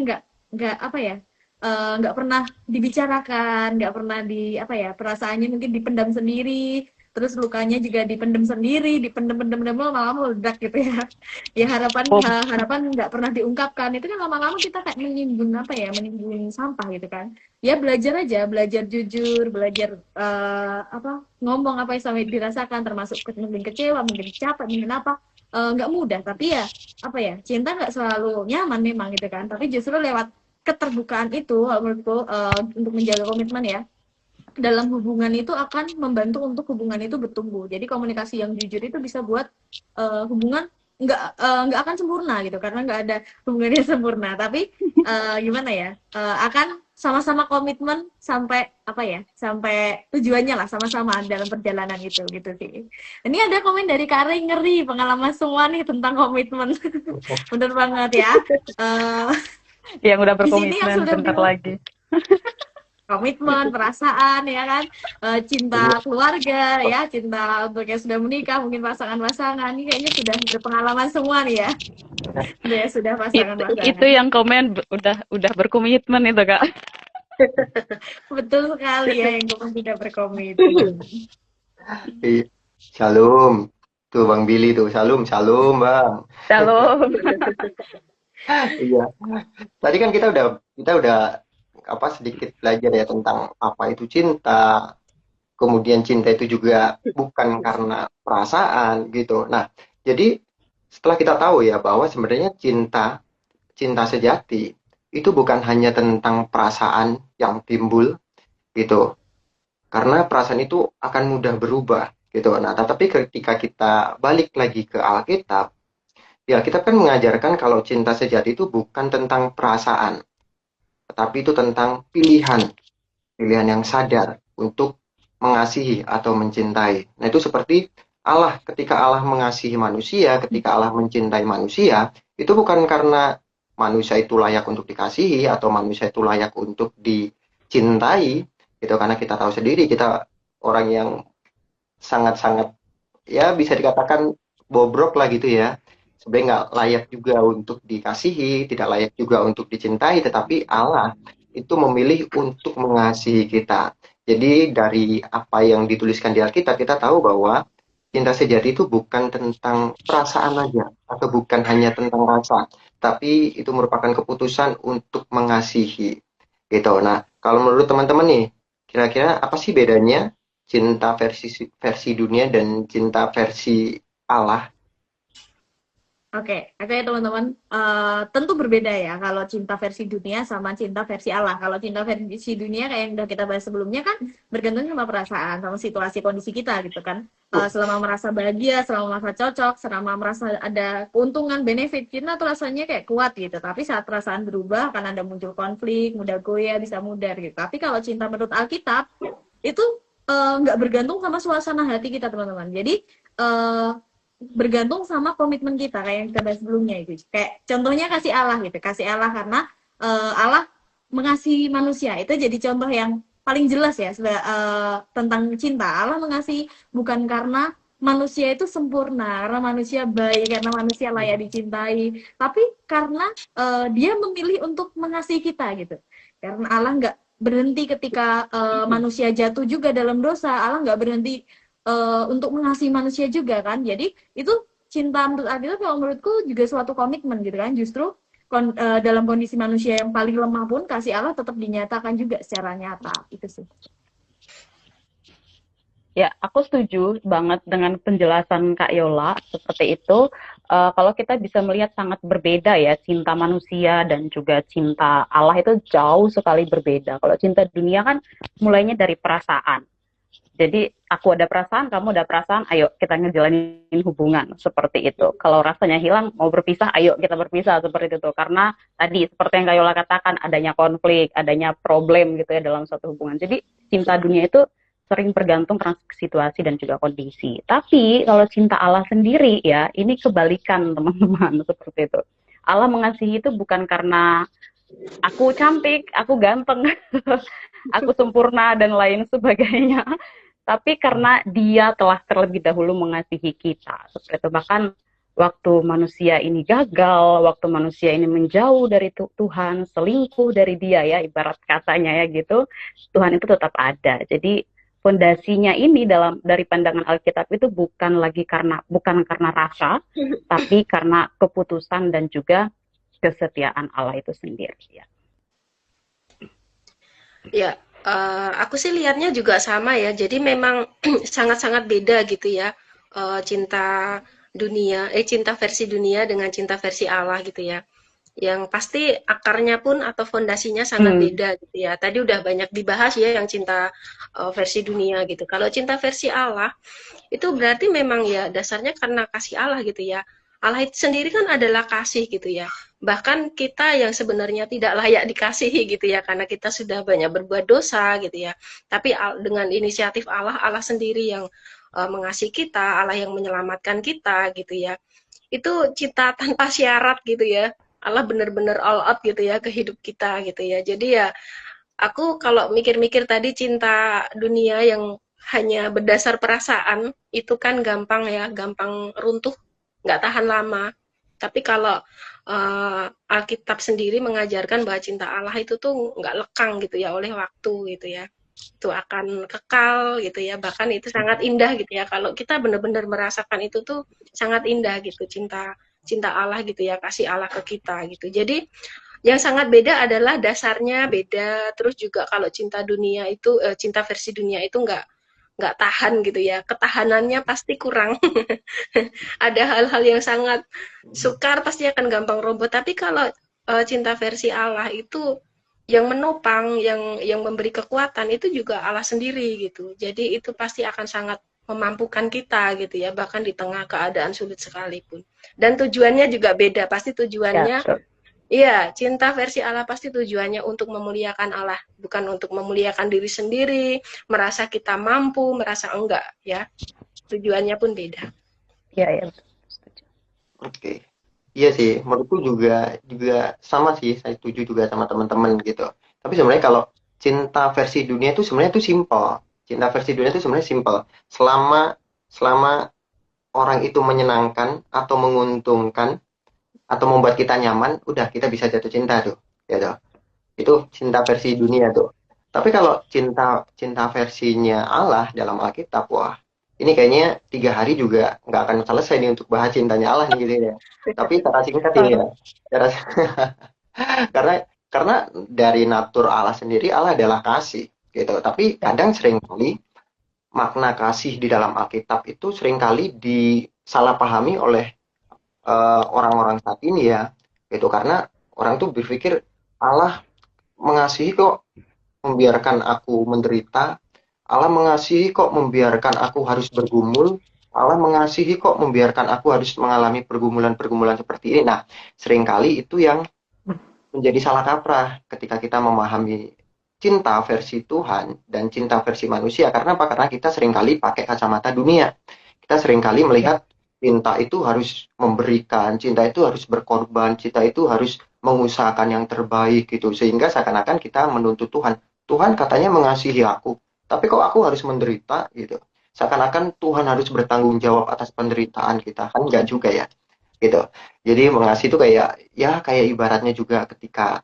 nggak apa ya, nggak pernah dibicarakan, nggak pernah di apa ya, perasaannya mungkin dipendam sendiri, terus lukanya juga dipendam sendiri, dipendam-pendam lama-lama meledak gitu ya. Ya harapan nggak pernah diungkapkan itu kan lama-lama kita kayak menimbun apa ya, menimbun sampah gitu kan. Ya belajar aja, belajar jujur, belajar apa, ngomong apa yang sampai dirasakan, termasuk mungkin kecewa, mungkin capek, mungkin apa, nggak mudah, tapi ya apa ya, cinta nggak selalu nyaman memang gitu kan, tapi justru lewat keterbukaan itu menurutku untuk menjaga komitmen ya dalam hubungan itu akan membantu untuk hubungan itu bertumbuh. Jadi komunikasi yang jujur itu bisa buat hubungan nggak akan sempurna gitu karena nggak ada hubungannya sempurna. Tapi gimana ya, akan sama-sama komitmen sampai apa ya, sampai tujuannya lah sama-sama dalam perjalanan itu gitu sih. Ini ada komen dari Kari, ngeri pengalaman semua nih tentang komitmen. Bener banget ya. yang udah Di sini yang berkomitmen sudah bentar lagi. komitmen, perasaan ya kan, cinta keluarga ya, cinta untuk yang sudah menikah, mungkin pasangan-pasangan ini kayaknya sudah berpengalaman semua nih ya. Sudah Itu pasangan-pasangan. yang komen udah berkomitmen itu, Kak. Betul sekali ya yang sudah berkomitmen. Iya. Shalom. Tuh Bang Billy tuh, shalom, shalom Bang. Shalom. Iya. Tadi kan kita udah apa sedikit belajar ya tentang apa itu cinta. Kemudian cinta itu juga bukan karena perasaan gitu. Nah, jadi setelah kita tahu ya bahwa sebenarnya cinta sejati itu bukan hanya tentang perasaan yang timbul gitu. Karena perasaan itu akan mudah berubah gitu. Nah, tetapi ketika kita balik lagi ke Alkitab, ya kita kan mengajarkan kalau cinta sejati itu bukan tentang perasaan, tetapi itu tentang pilihan yang sadar untuk mengasihi atau mencintai. Nah, itu seperti Allah, ketika Allah mengasihi manusia, ketika Allah mencintai manusia, itu bukan karena manusia itu layak untuk dikasihi atau manusia itu layak untuk dicintai, gitu. Karena kita tahu sendiri, kita orang yang sangat-sangat, ya bisa dikatakan bobrok lah gitu ya. Sebenarnya nggak layak juga untuk dikasihi, tidak layak juga untuk dicintai, tetapi Allah itu memilih untuk mengasihi kita. Jadi dari apa yang dituliskan di Alkitab, kita tahu bahwa cinta sejati itu bukan tentang perasaan aja, atau bukan hanya tentang rasa, tapi itu merupakan keputusan untuk mengasihi. Gitu. Nah, kalau menurut teman-teman nih, kira-kira apa sih bedanya cinta versi versi dunia dan cinta versi Allah? Oke, ya teman-teman. Tentu berbeda ya kalau cinta versi dunia sama cinta versi Allah. Kalau cinta versi dunia kayak yang udah kita bahas sebelumnya kan bergantung sama perasaan, sama situasi kondisi kita gitu kan. Selama merasa bahagia, selama merasa cocok, selama merasa ada keuntungan, benefit, kita tuh rasanya kayak kuat gitu. Tapi saat perasaan berubah akan ada muncul konflik, mudah goyah, bisa mudar gitu. Tapi kalau cinta menurut Alkitab itu nggak bergantung sama suasana hati kita teman-teman. Jadi eh, bergantung sama komitmen kita kayak yang kita bahas sebelumnya itu. Kayak contohnya kasih Allah gitu. Kasih Allah karena Allah mengasihi manusia. Itu jadi contoh yang paling jelas ya tentang cinta. Allah mengasihi bukan karena manusia itu sempurna, karena manusia baik, karena manusia layak dicintai, tapi karena dia memilih untuk mengasihi kita gitu. Karena Allah nggak berhenti ketika manusia jatuh juga dalam dosa. Allah nggak berhenti untuk mengasihi manusia juga kan. Jadi itu cinta menurut Adil kalau menurutku juga suatu komitmen gitu kan. Justru dalam kondisi manusia yang paling lemah pun kasih Allah tetap dinyatakan juga secara nyata. Itu sih. Ya, aku setuju banget dengan penjelasan Kak Yola seperti itu. Kalau kita bisa melihat sangat berbeda ya, cinta manusia dan juga cinta Allah itu jauh sekali berbeda. Kalau cinta dunia kan mulainya dari perasaan. Jadi aku ada perasaan, kamu ada perasaan, ayo kita ngejalanin hubungan seperti itu. Kalau rasanya hilang, mau berpisah, ayo kita berpisah seperti itu. Karena tadi seperti yang Kak Yola katakan, adanya konflik, adanya problem gitu ya dalam suatu hubungan. Jadi cinta dunia itu sering bergantung karena situasi dan juga kondisi. Tapi kalau cinta Allah sendiri ya, ini kebalikan teman-teman seperti itu. Allah mengasihi itu bukan karena aku cantik, aku ganteng, aku sempurna dan lain sebagainya. Tapi karena dia telah terlebih dahulu mengasihi kita. Seperti itu. Bahkan waktu manusia ini gagal, waktu manusia ini menjauh dari Tuhan, selingkuh dari dia ya, ibarat katanya ya gitu, Tuhan itu tetap ada. Jadi fondasinya ini dari pandangan Alkitab itu bukan karena rasa, tapi karena keputusan dan juga kesetiaan Allah itu sendiri ya. Ya, aku sih lihatnya juga sama ya. Jadi memang sangat-sangat beda gitu ya. Cinta cinta versi dunia dengan cinta versi Allah gitu ya. Yang pasti akarnya pun atau fondasinya sangat beda gitu ya. Tadi udah banyak dibahas ya yang cinta versi dunia gitu. Kalau cinta versi Allah itu berarti memang ya dasarnya karena kasih Allah gitu ya. Allah itu sendiri kan adalah kasih gitu ya. Bahkan kita yang sebenarnya tidak layak dikasihi gitu ya karena kita sudah banyak berbuat dosa gitu ya. Tapi dengan inisiatif Allah, Allah sendiri yang mengasihi kita, Allah yang menyelamatkan kita gitu ya. Itu cinta tanpa syarat gitu ya. Allah benar-benar all out gitu ya ke hidup kita gitu ya. Jadi ya aku kalau mikir-mikir tadi cinta dunia yang hanya berdasar perasaan itu kan gampang ya, gampang runtuh, nggak tahan lama. Tapi kalau Alkitab sendiri mengajarkan bahwa cinta Allah itu tuh nggak lekang gitu ya oleh waktu gitu ya. Itu akan kekal gitu ya. Bahkan itu sangat indah gitu ya. Kalau kita benar-benar merasakan itu tuh sangat indah gitu cinta Allah gitu ya, kasih Allah ke kita gitu. Jadi yang sangat beda adalah dasarnya beda. Terus juga kalau cinta dunia itu cinta versi dunia itu nggak tahan gitu ya, ketahanannya pasti kurang. Ada hal-hal yang sangat sukar pasti akan gampang roboh. Tapi kalau cinta versi Allah itu yang menopang, yang memberi kekuatan itu juga Allah sendiri gitu. Jadi itu pasti akan sangat memampukan kita gitu ya, bahkan di tengah keadaan sulit sekalipun. Dan tujuannya juga beda, pasti tujuannya iya, cinta versi Allah pasti tujuannya untuk memuliakan Allah, bukan untuk memuliakan diri sendiri, merasa kita mampu, merasa enggak ya. Tujuannya pun beda. Iya, ya. Oke. Iya sih, menurutku juga sama sih, saya setuju juga sama teman-teman gitu. Tapi sebenarnya kalau cinta versi dunia itu sebenarnya itu simple. Cinta versi dunia itu sebenarnya simple. Selama orang itu menyenangkan atau menguntungkan atau membuat kita nyaman, udah kita bisa jatuh cinta tuh, gitu. Itu cinta versi dunia tuh. Tapi kalau cinta versinya Allah dalam Alkitab, wah, ini kayaknya 3 hari juga nggak akan selesai nih untuk bahas cintanya Allah nih gitu ya. Tapi secara singkat ini ya, secara, karena dari natur Allah sendiri, Allah adalah kasih gitu. Tapi kadang seringkali makna kasih di dalam Alkitab itu seringkali disalahpahami oleh orang-orang saat ini ya, gitu. Karena orang tuh berpikir Allah mengasihi kok membiarkan aku menderita, Allah mengasihi kok membiarkan aku harus bergumul, Allah mengasihi kok membiarkan aku harus mengalami pergumulan-pergumulan seperti ini. Nah, seringkali itu yang menjadi salah kaprah ketika kita memahami cinta versi Tuhan dan cinta versi manusia. Karena apa? Karena kita seringkali pakai kacamata dunia. Kita seringkali melihat cinta itu harus memberikan, cinta itu harus berkorban, cinta itu harus mengusahakan yang terbaik gitu. Sehingga seakan-akan kita menuntut Tuhan. Tuhan katanya mengasihi aku, tapi kok aku harus menderita gitu. Seakan-akan Tuhan harus bertanggung jawab atas penderitaan kita. Kan enggak juga ya gitu. Jadi mengasihi itu kayak ibaratnya juga ketika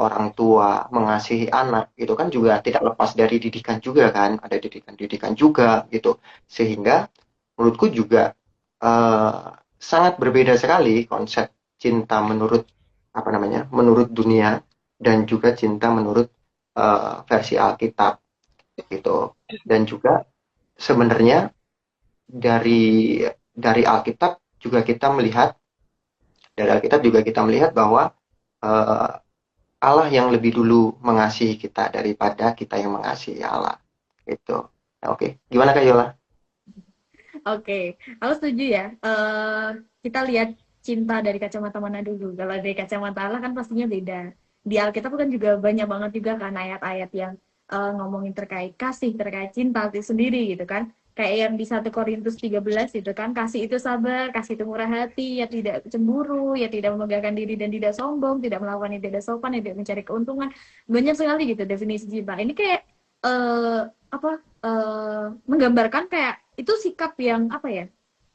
orang tua mengasihi anak itu kan juga tidak lepas dari didikan juga kan, ada didikan-didikan juga gitu. Sehingga menurutku juga eh, sangat berbeda sekali konsep cinta menurut apa namanya? Menurut dunia dan juga cinta menurut versi Alkitab gitu. Dan juga sebenarnya dari Alkitab juga kita melihat dari Alkitab juga kita melihat bahwa eh, Allah yang lebih dulu mengasihi kita daripada kita yang mengasihi Allah. Itu. Nah, oke. Gimana Kak Yola? Oke, aku setuju ya. Kita lihat cinta dari kacamata mana dulu. Kalau dari kacamata Allah kan pastinya beda. Di Alkitab kan juga banyak banget juga kan ayat-ayat yang ngomongin terkait kasih, terkait cinta itu sendiri gitu kan. Kayak yang di 1 Korintus 13 itu kan, kasih itu sabar, kasih itu murah hati, ya tidak cemburu, ya tidak memegahkan diri dan tidak sombong, tidak melakukan yang tidak sopan, ya tidak mencari keuntungan. Banyak sekali gitu definisi cinta. Ini kayak eh apa menggambarkan kayak itu sikap yang apa ya,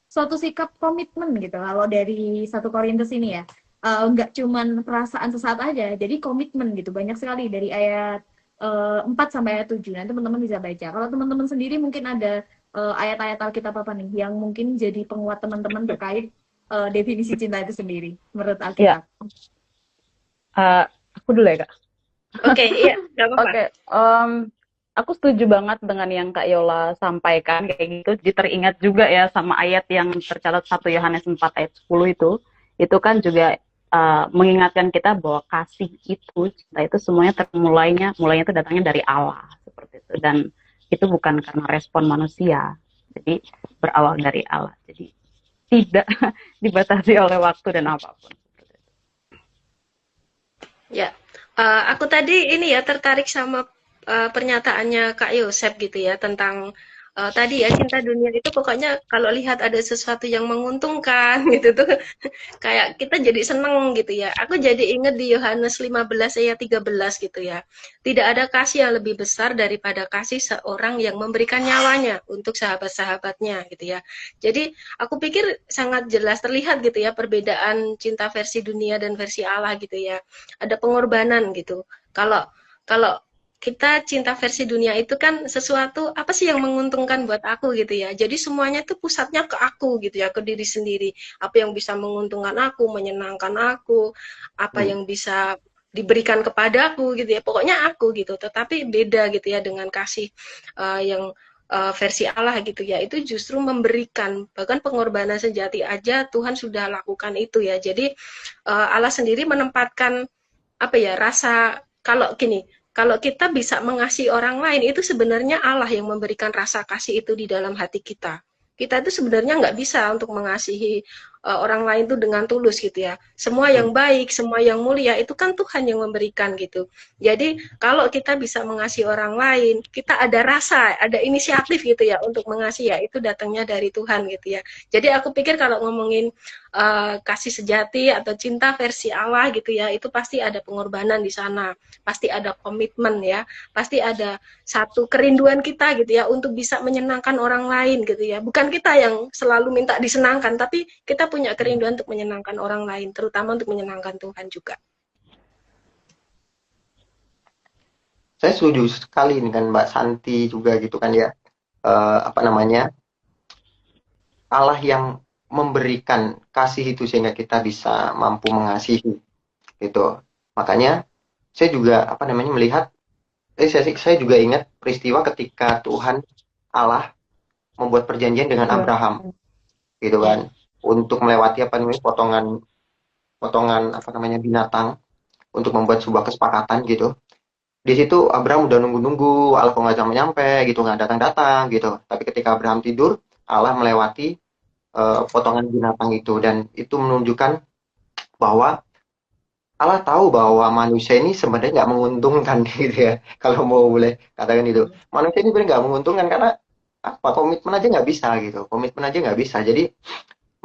suatu sikap komitmen gitu kalau dari 1 Korintus ini ya. Nggak cuman perasaan sesaat aja, jadi komitmen gitu. Banyak sekali dari ayat 4 sampai ayat 7. Nanti teman-teman bisa baca. Kalau teman-teman sendiri mungkin ada ayat-ayat Alkitab apa nih yang mungkin jadi penguat teman-teman terkait definisi cinta itu sendiri menurut Ya, Alkitab. aku dulu ya, Kak. Oke, iya, nggak apa-apa. Oke, aku setuju banget dengan yang Kak Yola sampaikan kayak gitu. Jadi teringat juga ya sama ayat yang tercatat 1 Yohanes 4 ayat 10 itu. Itu kan juga mengingatkan kita bahwa kasih itu, cinta itu semuanya mulainya itu datangnya dari Allah seperti itu. Dan itu bukan karena respon manusia. Jadi berawal dari Allah. Jadi tidak dibatasi oleh waktu dan apapun. Ya, aku tadi ini ya tertarik sama pernyataannya Kak Yosep gitu ya tentang tadi ya cinta dunia itu pokoknya kalau lihat ada sesuatu yang menguntungkan gitu tuh kayak kita jadi seneng gitu ya. Aku jadi inget di Yohanes 15 ayat 13 gitu ya. Tidak ada kasih yang lebih besar daripada kasih seorang yang memberikan nyawanya untuk sahabat-sahabatnya gitu ya. Jadi aku pikir sangat jelas terlihat gitu ya perbedaan cinta versi dunia dan versi Allah gitu ya. Ada pengorbanan gitu. Kalau kalau kita cinta versi dunia itu kan sesuatu apa sih yang menguntungkan buat aku gitu ya. Jadi semuanya tuh pusatnya ke aku gitu ya, ke diri sendiri. Apa yang bisa menguntungkan aku, menyenangkan aku, apa yang bisa diberikan kepadaku gitu ya. Pokoknya aku gitu. Tetapi beda gitu ya dengan kasih yang versi Allah gitu ya. Itu justru memberikan, bahkan pengorbanan sejati aja Tuhan sudah lakukan itu ya. Jadi Allah sendiri menempatkan apa ya rasa kalau gini kalau kita bisa mengasihi orang lain itu sebenarnya Allah yang memberikan rasa kasih itu di dalam hati kita. Kita itu sebenarnya nggak bisa untuk mengasihi orang lain itu dengan tulus gitu ya. Semua yang baik, semua yang mulia itu kan Tuhan yang memberikan gitu. Jadi kalau kita bisa mengasihi orang lain, kita ada rasa, ada inisiatif gitu ya untuk mengasihi ya itu datangnya dari Tuhan gitu ya. Jadi aku pikir kalau ngomongin kasih sejati atau cinta versi Allah gitu ya, itu pasti ada pengorbanan di sana, pasti ada komitmen ya, pasti ada satu kerinduan kita gitu ya untuk bisa menyenangkan orang lain gitu ya. Bukan kita yang selalu minta disenangkan, tapi kita punya kerinduan untuk menyenangkan orang lain, terutama untuk menyenangkan Tuhan juga. Saya setuju sekali dengan Mbak Santi juga gitu kan ya. Apa namanya? Allah yang memberikan kasih itu sehingga kita bisa mampu mengasihi gitu. Makanya saya juga melihat saya juga ingat peristiwa ketika Tuhan Allah membuat perjanjian dengan Iya. Abraham gitu kan untuk melewati potongan potongan binatang untuk membuat sebuah kesepakatan gitu. Di situ Abraham udah nunggu-nunggu, Allah kok nggak nyampe gitu, nggak datang-datang gitu. Tapi ketika Abraham tidur, Allah melewati potongan binatang itu, dan itu menunjukkan bahwa Allah tahu bahwa manusia ini sebenarnya nggak menguntungkan gitu ya. Kalau mau boleh katakan itu, manusia ini sebenarnya nggak menguntungkan karena komitmen aja nggak bisa gitu, komitmen aja nggak bisa. Jadi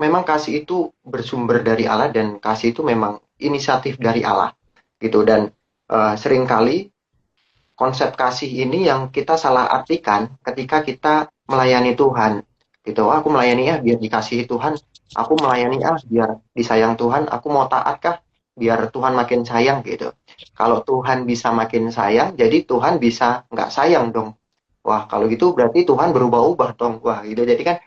memang kasih itu bersumber dari Allah, dan kasih itu memang inisiatif dari Allah gitu. Dan seringkali konsep kasih ini yang kita salah artikan ketika kita melayani Tuhan gitu. Aku melayani ya biar dikasihi Tuhan, aku melayani biar disayang Tuhan, aku mau taat kah biar Tuhan makin sayang gitu. Kalau Tuhan bisa makin sayang, jadi Tuhan bisa nggak sayang dong. Wah, kalau gitu berarti Tuhan berubah-ubah dong. Wah, gitu. Jadi kan,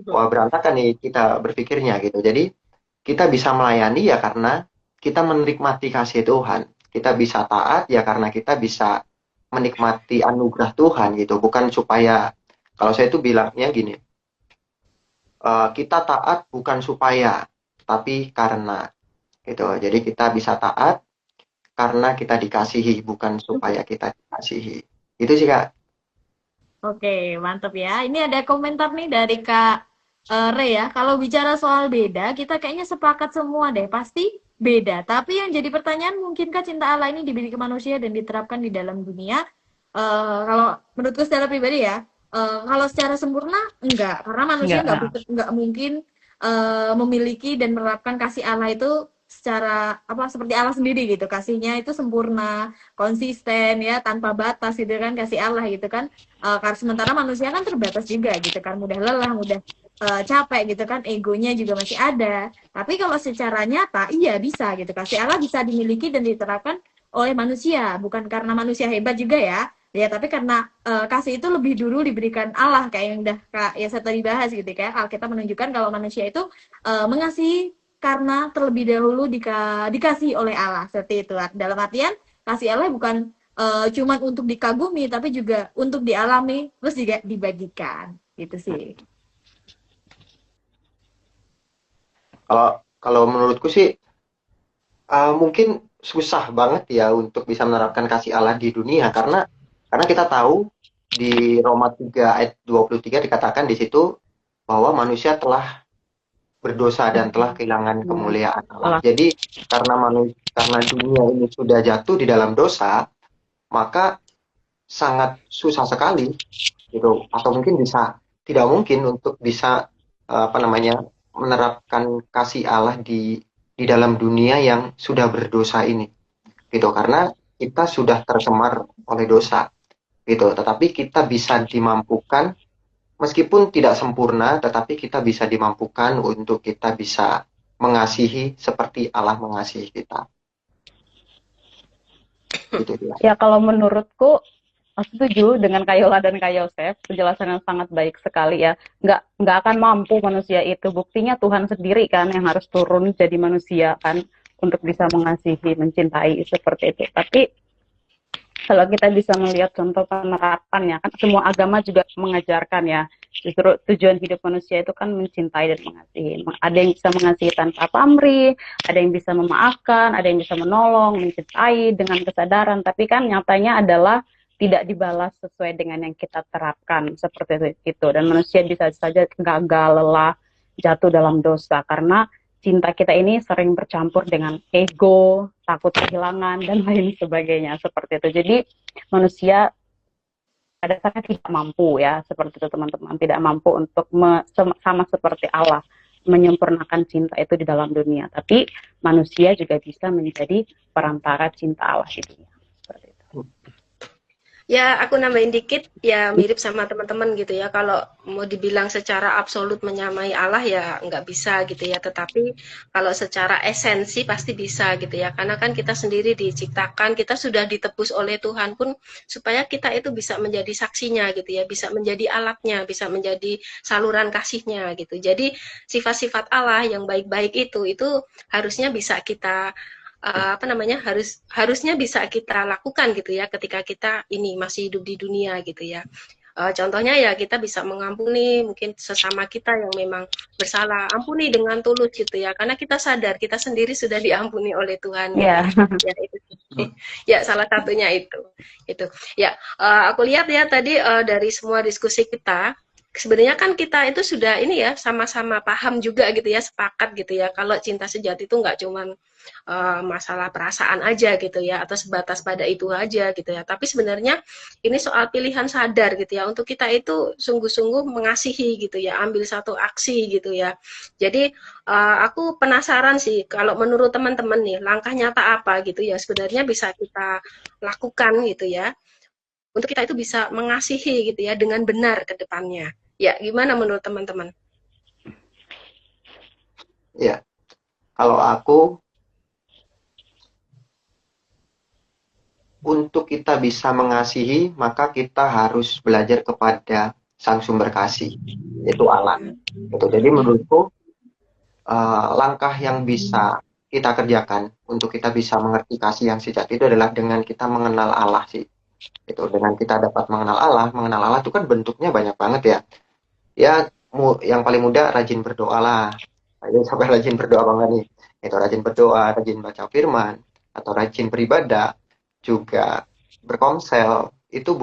wah, berantakan nih kita berpikirnya gitu. Jadi kita bisa melayani ya karena kita menikmati kasih Tuhan. Kita bisa taat ya karena kita bisa menikmati anugerah Tuhan gitu. Bukan supaya, kalau saya itu bilangnya gini, kita taat bukan supaya, tapi karena gitu. Jadi kita bisa taat karena kita dikasihi, bukan supaya kita dikasihi. Itu sih Kak. Oke, mantap ya. Ini ada komentar nih dari Kak Re ya. Kalau bicara soal beda, kita kayaknya sepakat semua deh. Pasti beda. Tapi yang jadi pertanyaan, mungkinkah cinta Allah ini diberi ke manusia dan diterapkan di dalam dunia? Kalau menurutku secara pribadi ya, kalau secara sempurna enggak. Karena manusia Enggak. nggak mungkin memiliki dan menerapkan kasih Allah itu secara seperti Allah sendiri gitu. Kasihnya itu sempurna, konsisten ya, tanpa batas gitu kan, kasih Allah gitu kan. Karena sementara manusia kan terbatas juga gitu kan, mudah lelah, mudah capek gitu kan, egonya juga masih ada. Tapi kalau secara nyata iya bisa gitu, kasih Allah bisa dimiliki dan diterapkan oleh manusia, bukan karena manusia hebat juga ya, ya tapi karena kasih itu lebih dulu diberikan Allah, kayak yang udah Kak ya saya tadi bahas gitu, kayak Alkitab menunjukkan kalau manusia itu mengasihi karena terlebih dahulu dikasih oleh Allah, seperti itu. Dalam artian kasih Allah bukan cuman untuk dikagumi, tapi juga untuk dialami, terus juga dibagikan, gitu sih. Kalau kalau menurutku sih mungkin susah banget ya untuk bisa menerapkan kasih Allah di dunia, karena kita tahu di Roma 3 ayat 23 dikatakan di situ bahwa manusia telah berdosa dan telah kehilangan kemuliaan Allah. Jadi karena dunia ini sudah jatuh di dalam dosa, maka sangat susah sekali gitu, atau mungkin tidak mungkin untuk bisa menerapkan kasih Allah di dalam dunia yang sudah berdosa ini gitu, karena kita sudah tercemar oleh dosa gitu. Tetapi kita bisa dimampukan, meskipun tidak sempurna, tetapi kita bisa dimampukan untuk kita bisa mengasihi seperti Allah mengasihi kita gitu ya. Ya kalau menurutku setuju dengan Kak Yola dan Kak Yosef, penjelasan yang sangat baik sekali ya. Nggak akan mampu manusia itu. Buktinya Tuhan sendiri kan yang harus turun jadi manusia kan untuk bisa mengasihi, mencintai seperti itu. Tapi kalau kita bisa melihat contoh penerapannya, kan semua agama juga mengajarkan ya, justru tujuan hidup manusia itu kan mencintai dan mengasihi. Ada yang bisa mengasihi tanpa pamrih, ada yang bisa memaafkan, ada yang bisa menolong, mencintai dengan kesadaran, tapi kan nyatanya adalah tidak dibalas sesuai dengan yang kita terapkan seperti itu. Dan manusia bisa saja gagal, lelah, jatuh dalam dosa karena cinta kita ini sering bercampur dengan ego, takut kehilangan, dan lain sebagainya seperti itu. Jadi manusia pada dasarnya tidak mampu ya, seperti itu teman-teman, tidak mampu untuk sama seperti Allah menyempurnakan cinta itu di dalam dunia. Tapi manusia juga bisa menjadi perantara cinta Allah di dunia. Seperti itu. Ya, aku nambahin dikit, ya mirip sama teman-teman gitu ya. Kalau mau dibilang secara absolut menyamai Allah ya nggak bisa gitu ya. Tetapi kalau secara esensi pasti bisa gitu ya. Karena kan kita sendiri diciptakan, kita sudah ditebus oleh Tuhan pun supaya kita itu bisa menjadi saksinya gitu ya. Bisa menjadi alatnya, bisa menjadi saluran kasihnya gitu. Jadi sifat-sifat Allah yang baik-baik itu harusnya bisa kita apa namanya harusnya bisa kita lakukan gitu ya ketika kita ini masih hidup di dunia gitu ya. Contohnya ya kita bisa mengampuni mungkin sesama kita yang memang bersalah, ampuni dengan tulus gitu ya, karena kita sadar kita sendiri sudah diampuni oleh Tuhan gitu Ya, ya. Ya itu ya salah satunya itu ya. Aku lihat ya tadi dari semua diskusi kita sebenarnya kan kita itu sudah ini ya sama-sama paham juga gitu ya, sepakat gitu ya kalau cinta sejati itu nggak cuman masalah perasaan aja gitu ya atau sebatas pada itu aja gitu ya, tapi sebenarnya ini soal pilihan sadar gitu ya untuk kita itu sungguh-sungguh mengasihi gitu ya, ambil satu aksi gitu ya. Jadi aku penasaran sih kalau menurut teman-teman nih langkah nyata apa gitu ya sebenarnya bisa kita lakukan gitu ya untuk kita itu bisa mengasihi gitu ya dengan benar ke depannya. Ya, gimana menurut teman-teman? Ya, kalau aku, untuk kita bisa mengasihi, maka kita harus belajar kepada sang sumber kasih, yaitu Allah. Gitu. Jadi menurutku, langkah yang bisa kita kerjakan untuk kita bisa mengerti kasih yang sejati itu adalah dengan kita mengenal Allah sih. Itu dengan kita dapat mengenal Allah itu kan bentuknya banyak banget ya. Ya, yang paling mudah rajin berdoa lah. Ayo sampai rajin berdoa banget nih. Itu rajin berdoa, rajin baca firman, atau rajin beribadah, juga berkomsel. Itu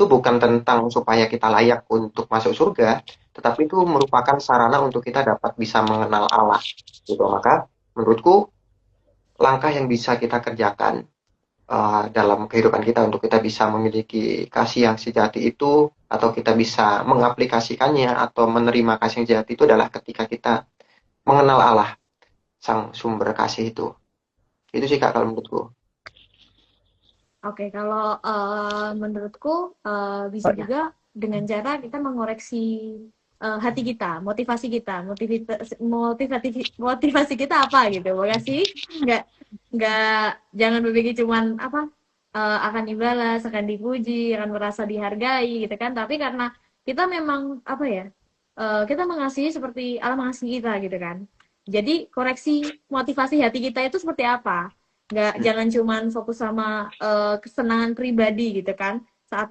bukan tentang supaya kita layak untuk masuk surga, tetapi itu merupakan sarana untuk kita dapat bisa mengenal Allah. Gitu. Maka menurutku langkah yang bisa kita kerjakan dalam kehidupan kita untuk kita bisa memiliki kasih yang sejati itu, atau kita bisa mengaplikasikannya atau menerima kasih yang sejati itu adalah ketika kita mengenal Allah, sang sumber kasih itu. Itu sih Kak kalau menurutku. Oke, kalau menurutku bisa oh ya, juga dengan cara kita mengoreksi hati kita, motivasi kita, motivasi kita apa gitu, bukan sih? Nggak, jangan berpikir cuman apa akan dibalas, akan dipuji, akan merasa dihargai gitu kan? Tapi karena kita memang apa ya, kita mengasihi seperti Allah mengasihi kita gitu kan? Jadi koreksi motivasi hati kita itu seperti apa? Nggak, jangan cuman fokus sama kesenangan pribadi gitu kan, saat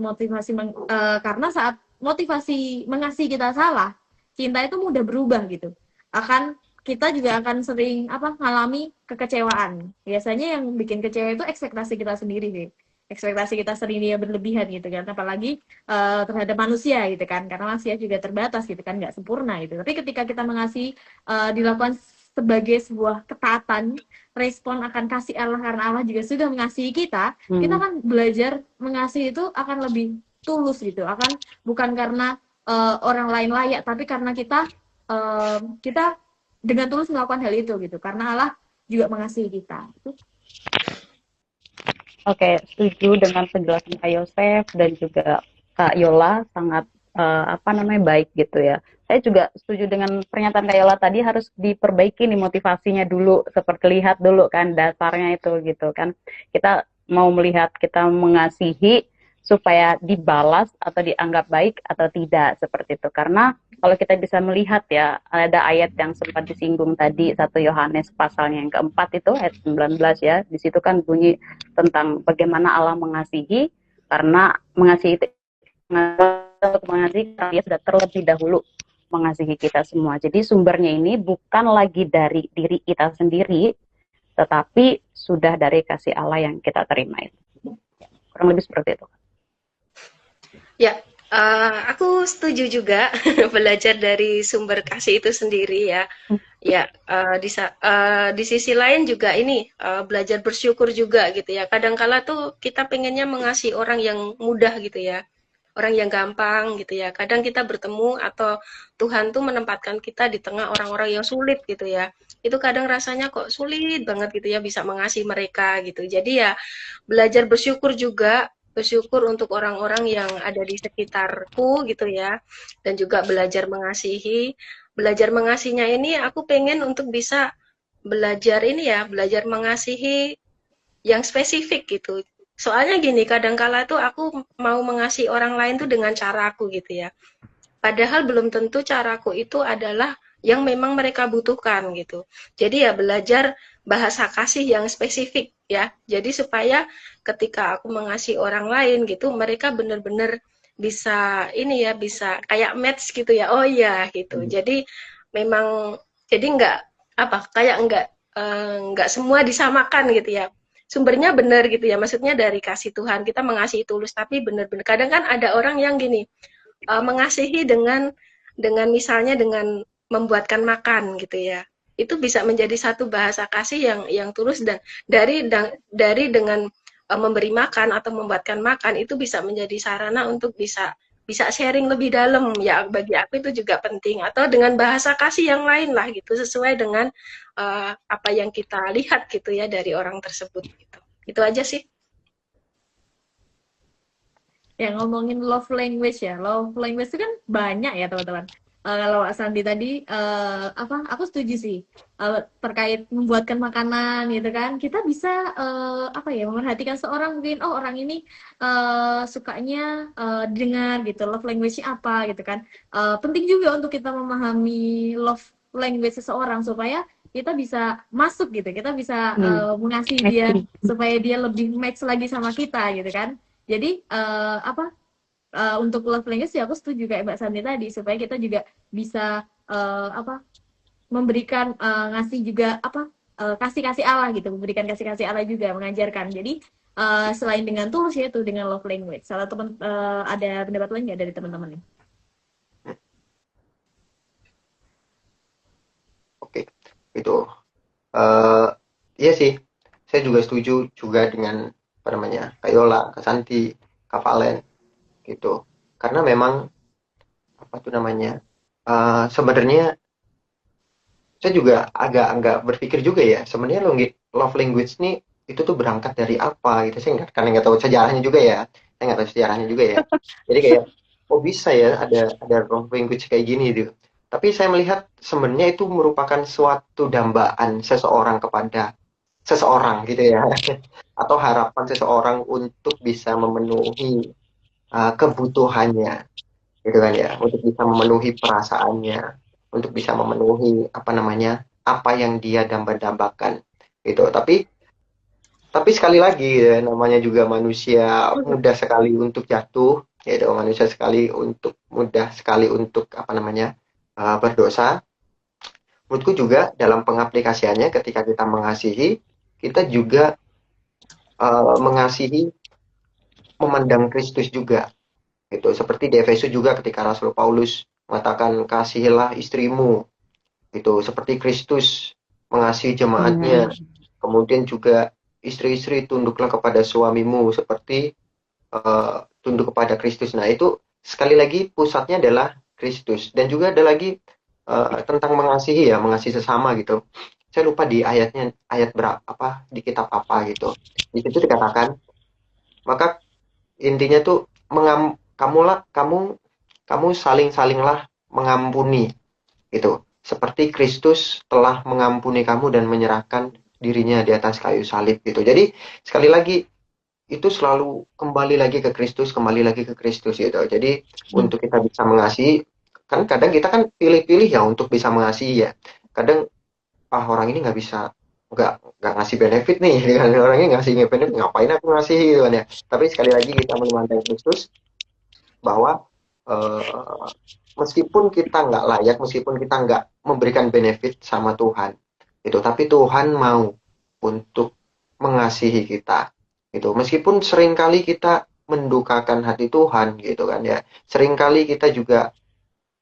karena saat motivasi mengasihi kita salah, cinta itu mudah berubah gitu, kita juga akan sering ngalami kekecewaan. Biasanya yang bikin kecewa itu ekspektasi kita sendiri sih, ekspektasi kita sendiri yang berlebihan gitu kan, apalagi terhadap manusia gitu kan, karena manusia juga terbatas gitu kan, nggak sempurna gitu. Tapi ketika kita mengasihi dilakukan sebagai sebuah ketaatan, respon akan kasih Allah karena Allah juga sudah mengasihi kita, kita kan belajar mengasihi itu akan lebih tulus gitu, akan bukan karena orang lain layak, tapi karena kita dengan tulus melakukan hal itu gitu, karena Allah juga mengasihi kita. Oke, setuju dengan penjelasan Kak Yosef dan juga Kak Yola, sangat baik gitu ya. Saya juga setuju dengan pernyataan Kak Yola tadi, harus diperbaiki nih motivasinya dulu, seperti lihat dulu kan dasarnya itu gitu kan. Kita mau melihat kita mengasihi supaya dibalas atau dianggap baik atau tidak, seperti itu. Karena kalau kita bisa melihat ya, ada ayat yang sempat disinggung tadi, 1 Yohanes pasalnya yang keempat itu ayat 19 ya. Di situ kan bunyi tentang bagaimana Allah mengasihi, karena mengasihi dia sudah terlebih dahulu mengasihi kita semua. Jadi sumbernya ini bukan lagi dari diri kita sendiri, tetapi sudah dari kasih Allah yang kita terima itu. Kurang lebih seperti itu. Ya, aku setuju juga belajar dari sumber kasih itu sendiri ya. Ya, di sisi lain juga ini belajar bersyukur juga gitu ya. Kadangkala tuh kita pengennya mengasihi orang yang mudah gitu ya, orang yang gampang gitu ya. Kadang kita bertemu atau Tuhan tuh menempatkan kita di tengah orang-orang yang sulit gitu ya. Itu kadang rasanya kok sulit banget gitu ya bisa mengasihi mereka gitu. Jadi ya belajar bersyukur juga bersyukur untuk orang-orang yang ada di sekitarku gitu ya, dan juga belajar mengasihi. Belajar mengasihinya ini aku pengen untuk bisa belajar ini ya, belajar mengasihi yang spesifik gitu. Soalnya gini, kadangkala tuh aku mau mengasihi orang lain tuh dengan caraku gitu ya. Padahal belum tentu caraku itu adalah yang memang mereka butuhkan gitu. Jadi ya belajar bahasa kasih yang spesifik ya. Jadi supaya ketika aku mengasihi orang lain gitu, mereka benar-benar bisa ini ya, bisa kayak match gitu ya. Oh iya gitu. Jadi memang jadi nggak apa kayak nggak semua disamakan gitu ya. Sumbernya benar gitu ya. Maksudnya dari kasih Tuhan kita mengasihi tulus, tapi benar-benar kadang kan ada orang yang gini mengasihi dengan misalnya dengan membuatkan makan gitu ya. Itu bisa menjadi satu bahasa kasih yang tulus, dan dari dengan memberi makan atau membuatkan makan itu bisa menjadi sarana untuk bisa sharing lebih dalam ya. Bagi aku itu juga penting, atau dengan bahasa kasih yang lain lah gitu, sesuai dengan apa yang kita lihat gitu ya dari orang tersebut gitu. Itu aja sih. Ya, ngomongin love language ya, love language itu kan banyak ya teman-teman. Kalau Sandi tadi aku setuju sih. Terkait membuatkan makanan gitu kan, kita bisa memperhatikan seorang, mungkin oh orang ini sukanya dengar gitu, love language-nya apa gitu kan. Penting juga untuk kita memahami love language seseorang supaya kita bisa masuk gitu, kita bisa mengasihi dia Matching. supaya dia lebih match lagi sama kita gitu kan. Jadi untuk love language ya aku setuju kayak Mbak Santi tadi, supaya kita juga bisa memberikan ngasih juga kasih Allah gitu, memberikan kasih Allah juga, mengajarkan. Jadi selain dengan tulus ya itu dengan love language. Salah teman ada pendapat lain nggak dari teman-teman nih? Oke, itu iya sih, saya juga setuju juga dengan apa namanya Kak Yola, Kak Santi, Kak Valen gitu. Karena memang apa tuh namanya sebenarnya saya juga agak berpikir juga ya, sebenarnya love language nih itu tuh berangkat dari apa gitu. Saya karena nggak tahu sejarahnya juga ya, saya nggak tahu sejarahnya juga ya. Jadi kayak oh bisa ya ada love language kayak gini gitu. Tapi saya melihat sebenarnya itu merupakan suatu dambaan seseorang kepada seseorang gitu ya, atau harapan seseorang untuk bisa memenuhi kebutuhannya gitu kan ya, untuk bisa memenuhi perasaannya, untuk bisa memenuhi apa namanya apa yang dia dambakan gitu. Tapi sekali lagi ya, namanya juga manusia mudah sekali untuk jatuh, gitu, manusia mudah sekali untuk apa namanya berdosa. Menurutku juga dalam pengaplikasiannya ketika kita mengasihi, kita juga mengasihi memandang Kristus juga gitu. Seperti di Efesus juga ketika Rasul Paulus mengatakan kasihilah istrimu gitu, seperti Kristus mengasihi jemaatnya. Kemudian juga istri-istri tunduklah kepada suamimu seperti tunduk kepada Kristus. Nah, itu sekali lagi pusatnya adalah Kristus. Dan juga ada lagi tentang mengasihi ya, mengasihi sesama gitu. Saya lupa di ayat berapa di kitab apa gitu. Di situ dikatakan, maka intinya tuh kamu salinglah mengampuni gitu. Seperti Kristus telah mengampuni kamu dan menyerahkan dirinya di atas kayu salib gitu. Jadi sekali lagi itu selalu kembali lagi ke Kristus gitu. Jadi untuk kita bisa mengasihi, kan kadang kita kan pilih-pilih ya untuk bisa mengasihi ya. Kadang orang ini nggak ngasih benefit nih kan, orangnya ngasih benefit, ngapain aku ngasih gitu kan ya. Tapi sekali lagi kita memandang Kristus bahwa meskipun kita nggak layak, meskipun kita nggak memberikan benefit sama Tuhan itu, tapi Tuhan mau untuk mengasihi kita gitu. Meskipun seringkali kita mendukakan hati Tuhan gitu kan ya, seringkali kita juga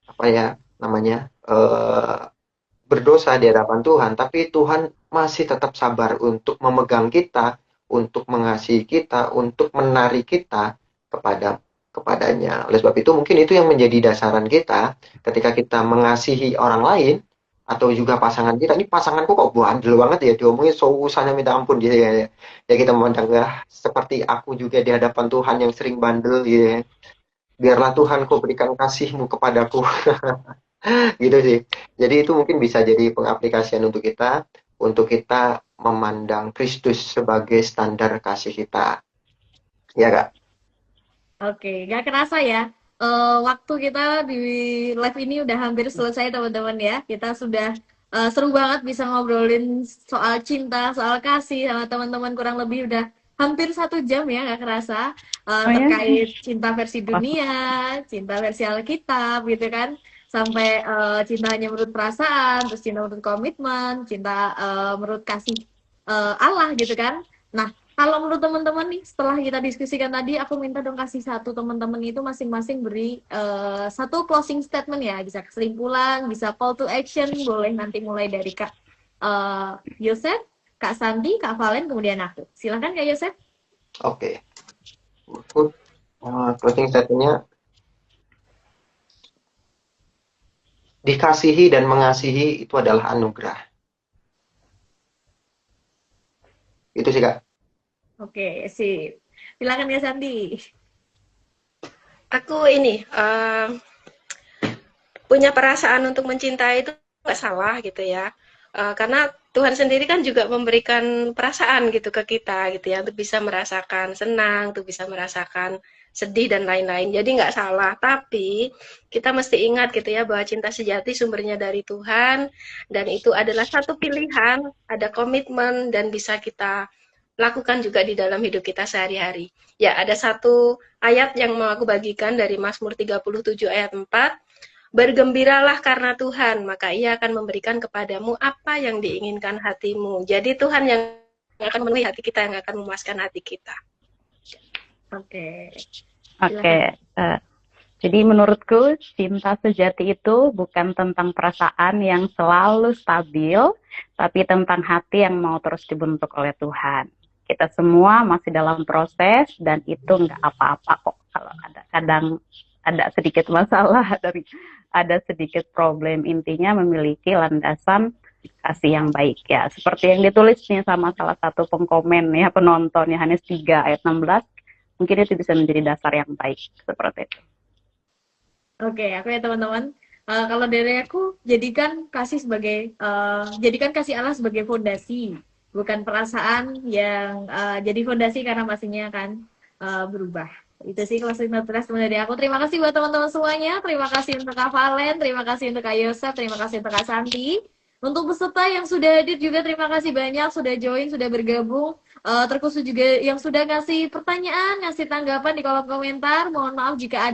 apa ya namanya berdosa di hadapan Tuhan, tapi Tuhan masih tetap sabar untuk memegang kita, untuk mengasihi kita, untuk menarik kita kepadanya. Oleh sebab itu mungkin itu yang menjadi dasaran kita ketika kita mengasihi orang lain, atau juga pasangan kita, ini pasanganku kok bandel banget ya, diomongin susahnya minta ampun gitu ya. Ya kita memandang seperti aku juga di hadapan Tuhan yang sering bandel gitu ya. Biarlah Tuhan kau berikan kasih-Mu kepadaku. Gitu sih. Jadi itu mungkin bisa jadi pengaplikasian untuk kita memandang Kristus sebagai standar kasih kita. Ya Kak? Oke, nggak kerasa ya. Waktu kita di live ini udah hampir selesai teman-teman ya. Kita sudah seru banget bisa ngobrolin soal cinta, soal kasih sama teman-teman kurang lebih udah hampir 1 jam ya, nggak kerasa. Oh ya? Terkait cinta versi dunia, cinta versi Alkitab gitu kan. Sampai cinta hanya menurut perasaan, terus cinta menurut komitmen, cinta menurut kasih Allah gitu kan. Nah, kalau menurut teman-teman nih, setelah kita diskusikan tadi, aku minta dong kasih satu teman-teman itu masing-masing beri satu closing statement ya, bisa kesimpulan, bisa call to action, boleh nanti mulai dari Kak Yosef, Kak Santi, Kak Valen, kemudian aku. Silahkan Kak Yosef. Oke. Closing statement-nya, dikasihi dan mengasihi itu adalah anugerah. Itu sih Kak. Oke, sip. Silakan Kak Santi. Aku ini punya perasaan untuk mencintai itu nggak salah gitu ya. Karena Tuhan sendiri kan juga memberikan perasaan gitu ke kita gitu ya, untuk bisa merasakan senang, untuk bisa merasakan sedih dan lain-lain. Jadi nggak salah, tapi kita mesti ingat gitu ya bahwa cinta sejati sumbernya dari Tuhan dan itu adalah satu pilihan, ada komitmen dan bisa kita lakukan juga di dalam hidup kita sehari-hari. Ya, ada satu ayat yang mau aku bagikan dari Mazmur 37 ayat 4. Bergembiralah karena Tuhan, maka Ia akan memberikan kepadamu apa yang diinginkan hatimu. Jadi Tuhan yang akan memenuhi hati kita, yang akan memuaskan hati kita. Oke. Oke, jadi menurutku cinta sejati itu bukan tentang perasaan yang selalu stabil, tapi tentang hati yang mau terus dibentuk oleh Tuhan. Kita semua masih dalam proses dan itu nggak apa-apa kok kalau kadang ada sedikit masalah, ada sedikit problem. Intinya memiliki landasan kasih yang baik ya. Seperti yang ditulisnya sama salah satu pengkomen ya, penonton Yohanes 3 ayat 16. Mungkin itu bisa menjadi dasar yang baik seperti itu. Oke, aku ya teman-teman. Kalau dari aku, jadikan kasih Allah sebagai fondasi, bukan perasaan yang jadi fondasi karena pastinya akan berubah. Itu sih closing note dari aku. Terima kasih buat teman-teman semuanya. Terima kasih untuk Kak Valen, terima kasih untuk Kak Yosef, terima kasih untuk Kak Santi. Untuk peserta yang sudah hadir juga terima kasih banyak sudah join, sudah bergabung. Terkhusus juga yang sudah ngasih pertanyaan, ngasih tanggapan di kolom komentar. Mohon maaf jika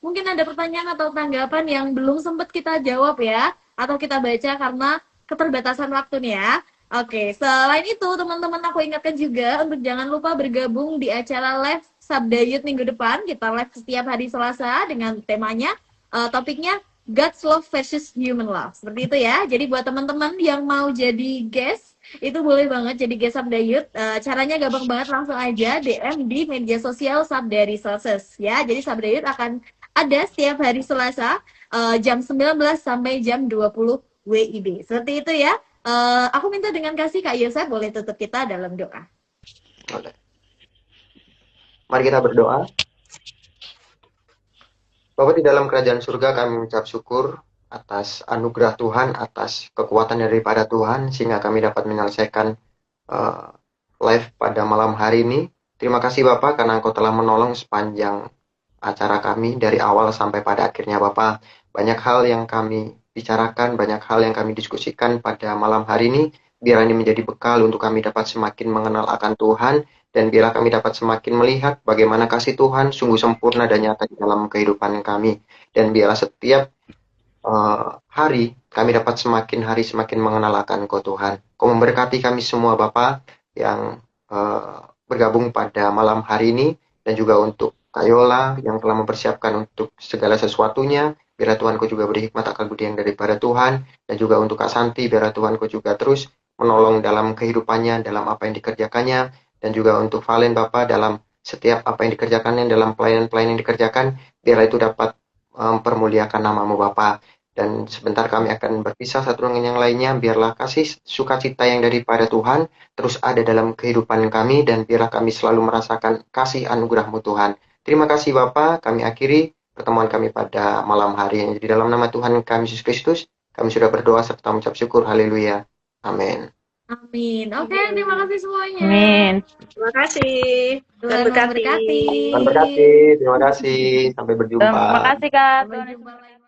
mungkin ada pertanyaan atau tanggapan yang belum sempat kita jawab ya, atau kita baca karena keterbatasan waktu nih ya. Oke, selain itu teman-teman aku ingatkan juga untuk jangan lupa bergabung di acara live Sabda Youth minggu depan. Kita live setiap hari Selasa dengan temanya, topiknya God's Love versus Human Love. Seperti itu ya. Jadi buat teman-teman yang mau jadi guest, itu boleh banget jadi guest Sabda Youth. Caranya gampang banget, langsung aja DM di media sosial Sabda Resources ya. Jadi Sabda Youth akan ada setiap hari Selasa jam 19 sampai jam 20 WIB. Seperti itu ya. Aku minta dengan kasih Kak Yosef boleh tutup kita dalam doa. Oke. Mari kita berdoa. Bapa di dalam kerajaan surga, kami mengucap syukur atas anugerah Tuhan, atas kekuatan daripada Tuhan, sehingga kami dapat menyelesaikan live pada malam hari ini. Terima kasih Bapak, karena Engkau telah menolong sepanjang acara kami, dari awal sampai pada akhirnya Bapak. Banyak hal yang kami bicarakan, banyak hal yang kami diskusikan pada malam hari ini, biar ini menjadi bekal untuk kami dapat semakin mengenal akan Tuhan, dan biarlah kami dapat semakin melihat bagaimana kasih Tuhan sungguh sempurna dan nyata di dalam kehidupan kami. Dan biarlah setiap hari kami dapat semakin mengenal akan Engkau Tuhan. Kau memberkati kami semua Bapa yang bergabung pada malam hari ini, dan juga untuk Kak Yola yang telah mempersiapkan untuk segala sesuatunya. Biarlah Tuhan Kau juga beri hikmat akal budi yang daripada Tuhan, dan juga untuk Kak Santi, biarlah Tuhan Kau juga terus menolong dalam kehidupannya, dalam apa yang dikerjakannya, dan juga untuk Valen Bapak dalam setiap apa yang dikerjakannya, dalam pelayanan-pelayanan yang dikerjakan, biarlah itu dapat mempermuliakan nama-Mu Bapak. Dan sebentar kami akan berpisah satu dengan yang lainnya. Biarlah kasih sukacita yang daripada Tuhan terus ada dalam kehidupan kami, dan biarlah kami selalu merasakan kasih anugerah-Mu Tuhan. Terima kasih Bapa, kami akhiri pertemuan kami pada malam hari ini. Di dalam nama Tuhan kami Yesus Kristus, kami sudah berdoa serta mengucap syukur. Haleluya. Amin. Amin. Oke, terima kasih semuanya. Amin. Terima kasih. Tuhan memberkati. Tuhan berkati. Terima kasih. Sampai berjumpa. Terima kasih Kak. Sampai jumpa lagi.